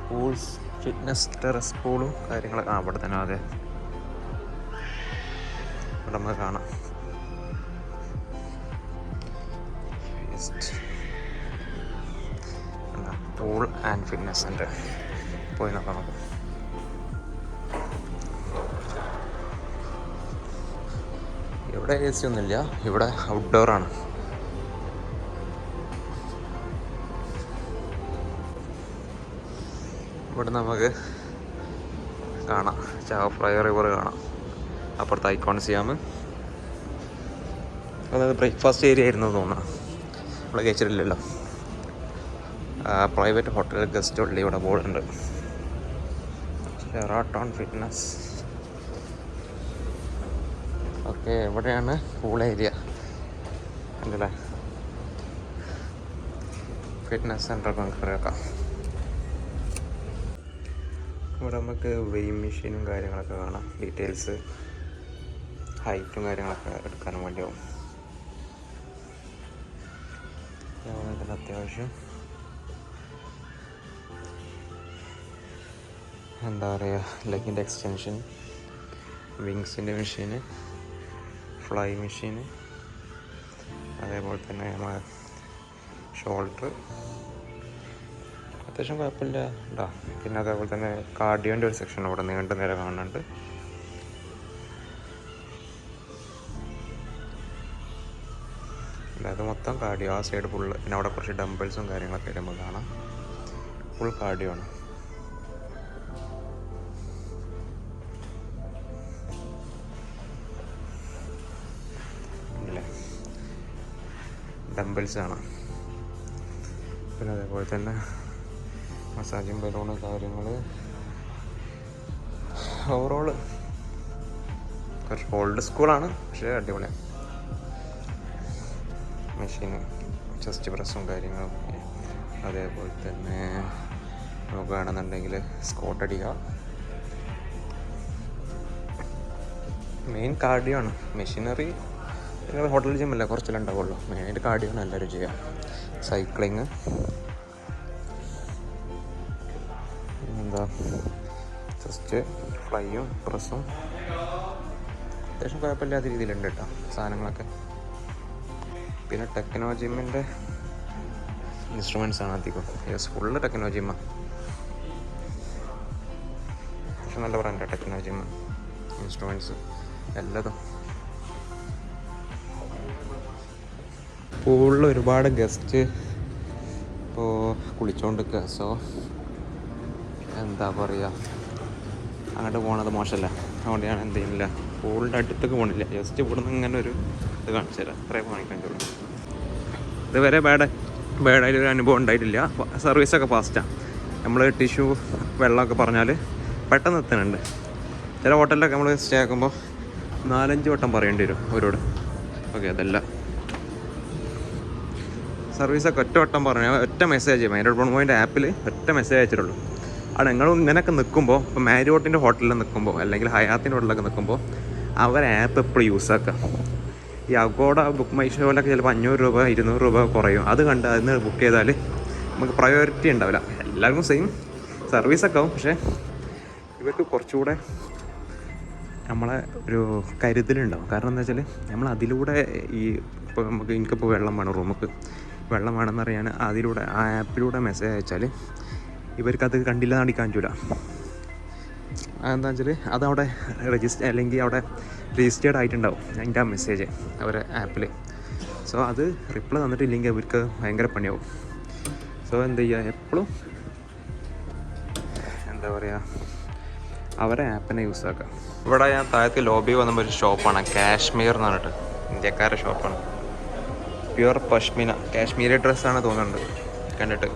പൂൾസ്, ഫിറ്റ്നസ്, ടെറസ് പൂളും കാര്യങ്ങളൊക്കെ അവിടെ തന്നെ. അതെ, ഇവിടെ നമുക്ക് കാണാം. പൂൾ ആൻഡ് ഫിറ്റ്നസ് സെൻ്റർ പോയി നോക്കാം നമുക്ക്. ഇവിടെ എ സി ഒന്നുമില്ല, ഇവിടെ ഔട്ട്ഡോറാണ്. ഇവിടെ നമുക്ക് കാണാം ചാവ ഫ്രൈ റിവർ കാണാം. അപ്പുറത്ത് ഐക്കോൺ സിയാം. അതായത് ബ്രേക്ക്ഫാസ്റ്റ് ഏരിയ ആയിരുന്നു തോന്നുന്നു, ഇവിടെ കഴിച്ചിട്ടില്ലല്ലോ. പ്രൈവറ്റ് ഹോട്ടൽ ഗസ്റ്റ് ഉള്ളി ഇവിടെ ബോർഡുണ്ട്. ഷെറാട്ടോൺ ഫിറ്റ്നസ്. ഓക്കെ, എവിടെയാണ് പൂൾ ഏരിയ ഉണ്ടല്ലേ. ഫിറ്റ്നസ് സെൻ്റർ നമുക്ക് അറിയാം. ഇവിടെ നമുക്ക് വെയിങ് മെഷീനും കാര്യങ്ങളൊക്കെ കാണാം. ഡീറ്റെയിൽസ്, ഹൈറ്റും കാര്യങ്ങളൊക്കെ എടുക്കാനും വേണ്ടിയാവും. ഇതിന് അത്യാവശ്യം എന്താ പറയുക, ലെഗിൻ്റെ എക്സ്റ്റൻഷൻ, വിങ്സിൻ്റെ മെഷീന്, ഫ്ലൈ മെഷീന്, അതേപോലെ തന്നെ നമ്മളെ ഷോൾഡർ അത്യാവശ്യം കുഴപ്പമില്ല കേട്ടോ. പിന്നെ അതേപോലെ തന്നെ കാർഡിയോൻ്റെ ഒരു സെക്ഷൻ ഇവിടെ നീണ്ട നേരം കാണുന്നുണ്ട്. അത് മൊത്തം കാർഡിയോ, ആ സൈഡ് ഫുള്ള്. പിന്നെ അവിടെ കുറച്ച് ഡംബിൾസും കാര്യങ്ങളൊക്കെ നമുക്ക് കാണാം. ഫുൾ കാർഡിയോ ആണ്. അല്ലേ, ഡംബിൾസ് കാണാം. പിന്നെ അതേപോലെ തന്നെ മസാജിങ് ബലൂണ് കാര്യങ്ങൾ. ഓവറോള് കുറച്ച് ഓൾഡ് സ്കൂളാണ്, പക്ഷേ അടിപൊളിയാണ്. മെഷീന്, ചെസ്റ്റ് പ്രസ്സും കാര്യങ്ങളും. അതേപോലെ തന്നെ നമുക്ക് വേണമെന്നുണ്ടെങ്കിൽ സ്കോട്ട് അടിക്കുക. മെയിൻ കാർഡിയോ ആണ്. മെഷീനറി ഹോട്ടൽ ജിമ്മല്ല, കുറച്ചെല്ലാം ഉണ്ടാവുള്ളൂ. മെയിനായിട്ട് കാർഡിയോ ആണ് എല്ലാവരും ചെയ്യുക. സൈക്ലിങ്, എന്താ ജസ്റ്റ് ഫ്ലൈയും പ്രസ്സും അത്യാവശ്യം കുഴപ്പമില്ലാത്ത രീതിയിലുണ്ട് കേട്ടോ സാധനങ്ങളൊക്കെ. പിന്നെ ടെക്നോ ജിമ്മിൻ്റെ ഇൻസ്ട്രുമെൻറ്റ്സ് ആണ് അധികം. ഫുള്ള് ടെക്നോ ജിമ്മാണ്. പക്ഷെ നല്ല ബ്രാൻഡാണ് ടെക്നോ ജിമ്മ്. ഇൻസ്ട്രുമെൻറ്റ്സ് എല്ലാതും. പൂളിൽ ഒരുപാട് ഗസ്റ്റ് ഇപ്പോൾ കുളിച്ചുകൊണ്ടിരിക്കുക. സോ എന്താ പറയുക, അങ്ങോട്ട് പോകണത് മോശമല്ല. അതുകൊണ്ട് ഞാൻ എന്ത് ചെയ്യുന്നില്ല, പൂളിൻ്റെ അടുത്തേക്ക് പോകണില്ല. ജസ്റ്റ് ഇവിടുന്ന് ഇങ്ങനെ ഒരു ഇത് കാണിച്ചു തരാം. അത്രയും കാണിക്കാൻ പറ്റുള്ളൂ. ഇതുവരെ ബാഡായിട്ടൊരു അനുഭവം ഉണ്ടായിട്ടില്ല. സർവീസൊക്കെ ഫാസ്റ്റാണ്. നമ്മൾ ടിഷ്യൂ വെള്ളമൊക്കെ പറഞ്ഞാൽ പെട്ടെന്ന് എത്തുന്നുണ്ട്. ചില ഹോട്ടലിലൊക്കെ നമ്മൾ സ്റ്റേ ആക്കുമ്പോൾ 4-5 വട്ടം പറയേണ്ടി വരും അവരോട്. ഓക്കെ, അതല്ല സർവീസൊക്കെ ഒറ്റ വട്ടം പറഞ്ഞാൽ ഒറ്റ മെസ്സേജ് ചെയ്യും. എൻ്റെ പോയിൻ്റ് ആപ്പിൽ ഒറ്റ മെസ്സേജ് അയച്ചിട്ടുള്ളൂ. അവിടെ നിങ്ങൾ ഇങ്ങനെയൊക്കെ നിൽക്കുമ്പോൾ, ഇപ്പോൾ മാരിയോട്ടിൻ്റെ ഹോട്ടലിൽ നിൽക്കുമ്പോൾ അല്ലെങ്കിൽ ഹയാത്തിൻ്റെ ഹോട്ടലിലൊക്കെ നിൽക്കുമ്പോൾ അവർ ആപ്പ് എപ്പോഴും യൂസ് ആക്കുക. ഈ അഗോഡ ബുക്ക് മൈ ഷോയിലൊക്കെ ചിലപ്പോൾ 500 രൂപ 200 രൂപ കുറയും. അത് കണ്ട് അതിന് ബുക്ക് ചെയ്താൽ നമുക്ക് പ്രയോറിറ്റി ഉണ്ടാവില്ല. എല്ലാവർക്കും സെയിം സർവീസൊക്കെ ആവും. പക്ഷേ ഇവർക്ക് കുറച്ചുകൂടെ നമ്മളെ ഒരു കരുതലുണ്ടാവും. കാരണം എന്താ വെച്ചാൽ നമ്മൾ അതിലൂടെ ഇപ്പോൾ എനിക്കിപ്പോൾ വെള്ളം വേണം, റൂമിക്ക് വെള്ളം വേണമെന്ന് അറിയാൻ അതിലൂടെ ആ ആപ്പിലൂടെ മെസ്സേജ് അയച്ചാൽ ഇവർക്കത് കണ്ടില്ല നടിക്കാൻ പറ്റില്ല. അതെന്താ വെച്ചാൽ അതവിടെ അല്ലെങ്കിൽ അവിടെ രജിസ്റ്റേർഡ് ആയിട്ടുണ്ടാവും അതിൻ്റെ ആ മെസ്സേജ് അവരെ ആപ്പിൽ. സോ അത് റിപ്ലൈ തന്നിട്ടില്ലെങ്കിൽ അവർക്ക് ഭയങ്കര പണിയാവും. സോ എന്ത് ചെയ്യുക, എപ്പോഴും എന്താ പറയുക, അവരെ ആപ്പിനെ യൂസ് ആക്കുക. ഇവിടെ ഞാൻ താഴത്ത് ലോബി വന്നപ്പോൾ ഒരു ഷോപ്പാണ്, കാശ്മീർ എന്ന് പറഞ്ഞിട്ട്, ഇന്ത്യക്കാരുടെ ഷോപ്പാണ്. പ്യുവർ പഷ്മിന കാശ്മീരി ഡ്രസ്സാണ് തോന്നുന്നുണ്ട് കണ്ടിട്ട്.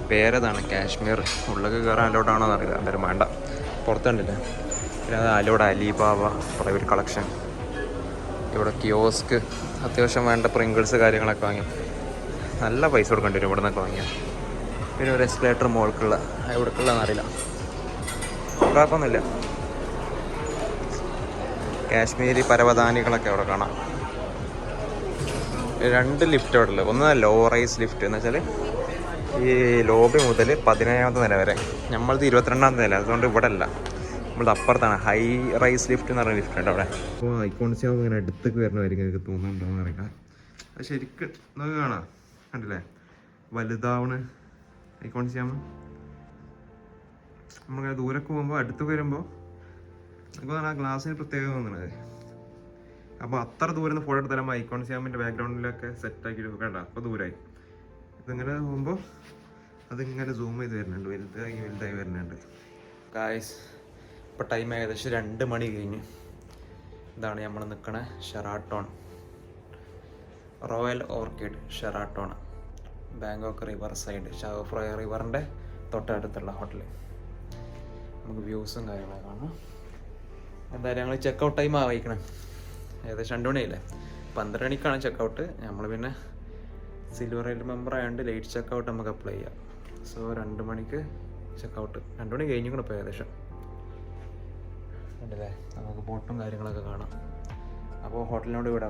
പേരതാണ് കാശ്മീർ. ഉള്ളിൽ കയറാൻ അലോട്ടാണോ എന്നറിയില്ല, എന്തായാലും വേണ്ട. പുറത്തുണ്ടല്ലേ. പിന്നെ അത് അലോട് അലിബാബ പ്രൈവറ്റ് കളക്ഷൻ. ഇവിടെ കിയോസ്ക് അത്യാവശ്യം വേണ്ട പ്രിങ്കിൾസ് കാര്യങ്ങളൊക്കെ വാങ്ങി. നല്ല പൈസ കൊടുക്കേണ്ടി വരും ഇവിടെ നിന്നൊക്കെ വാങ്ങിയാൽ. പിന്നെ ഒരു എസ്കലേറ്റർ മോൾക്കുള്ള, എവിടേക്കുള്ളതെന്ന് അറിയില്ല, കുഴപ്പമൊന്നുമില്ല. കാശ്മീരി പരവതാനികളൊക്കെ അവിടെ കാണാം. 2 ലിഫ്റ്റ് അവിടെ ഉള്ളത്. ഒന്ന് ലോ റൈസ് ലിഫ്റ്റ് എന്ന് വെച്ചാൽ ഈ ലോബി മുതൽ 17ാമത്തെ നില വരെ. നമ്മളത് 22ാമത്തെ നില, അതുകൊണ്ട് ഇവിടെ അല്ല, നമ്മളത് അപ്പുറത്താണ്. ഹൈ റൈസ് ലിഫ്റ്റ് എന്ന് പറഞ്ഞ ലിഫ്റ്റ് ഉണ്ട് അവിടെ. അപ്പോൾ ഐക്കോണിക്സ് ആകുമ്പോൾ ഇങ്ങനെ അടുത്തേക്ക് വരണമായിരിക്കും എനിക്ക് തോന്നുന്നുണ്ടോയെന്ന് അറിയില്ല. അത് ശരിക്കും നമുക്ക് കാണാം, കണ്ടില്ലേ വലുതാവണ് ഐക്കോണിക്സ് ആകുമ്പോൾ. നമ്മളിങ്ങനെ ദൂരക്ക് പോകുമ്പോൾ അടുത്ത് വരുമ്പോൾ നമുക്ക് ആ ഗ്ലാസ്സിന് പ്രത്യേകത തോന്നുന്നത്. അപ്പോൾ അത്ര ദൂരം നിന്ന് ഫോട്ടോ എടുത്താലും ഐക്കോൺ സ്യാമിൻ്റെ ബാക്ക്ഗ്രൗണ്ടിലൊക്കെ സെറ്റാക്കി വേണ്ട. അപ്പോൾ ദൂരമായി ഇതിങ്ങനെ പോകുമ്പോൾ അതിങ്ങനെ സൂം ചെയ്ത് വരുന്നുണ്ട്, വലുതായി വരുന്നുണ്ട്. ഗായ്സ്, ഇപ്പോൾ ടൈം ഏകദേശം 2 മണി കഴിഞ്ഞ്. ഇതാണ് നമ്മൾ നിൽക്കണ Sheraton, Royal Orchid Sheraton, Bangkok river side, Chao Phraya റിവറിൻ്റെ തൊട്ടടുത്തുള്ള ഹോട്ടൽ. നമുക്ക് വ്യൂസും കാര്യങ്ങളൊക്കെ കാണാം. എന്തായാലും ഞങ്ങൾ ചെക്കൗട്ട് ടൈം ആവായിക്കണം. ഏകദേശം 2 മണിയല്ലേ. 12 മണിക്കാണ് ചെക്കൗട്ട്. നമ്മൾ പിന്നെ സിൽവർ റെയിൽ മെമ്പർ ആയതുകൊണ്ട് ലേറ്റ് ചെക്കൗട്ട് നമുക്ക് അപ്ലൈ ചെയ്യാം. സോ 2 മണിക്ക് ചെക്കൗട്ട്. 2 മണി കഴിഞ്ഞു കൂടെ ഇപ്പോൾ ഏകദേശം. ഉണ്ടല്ലേ, നമുക്ക് ബോട്ടും കാര്യങ്ങളൊക്കെ കാണാം. അപ്പോൾ ഹോട്ടലിനോട് ഇവിടെ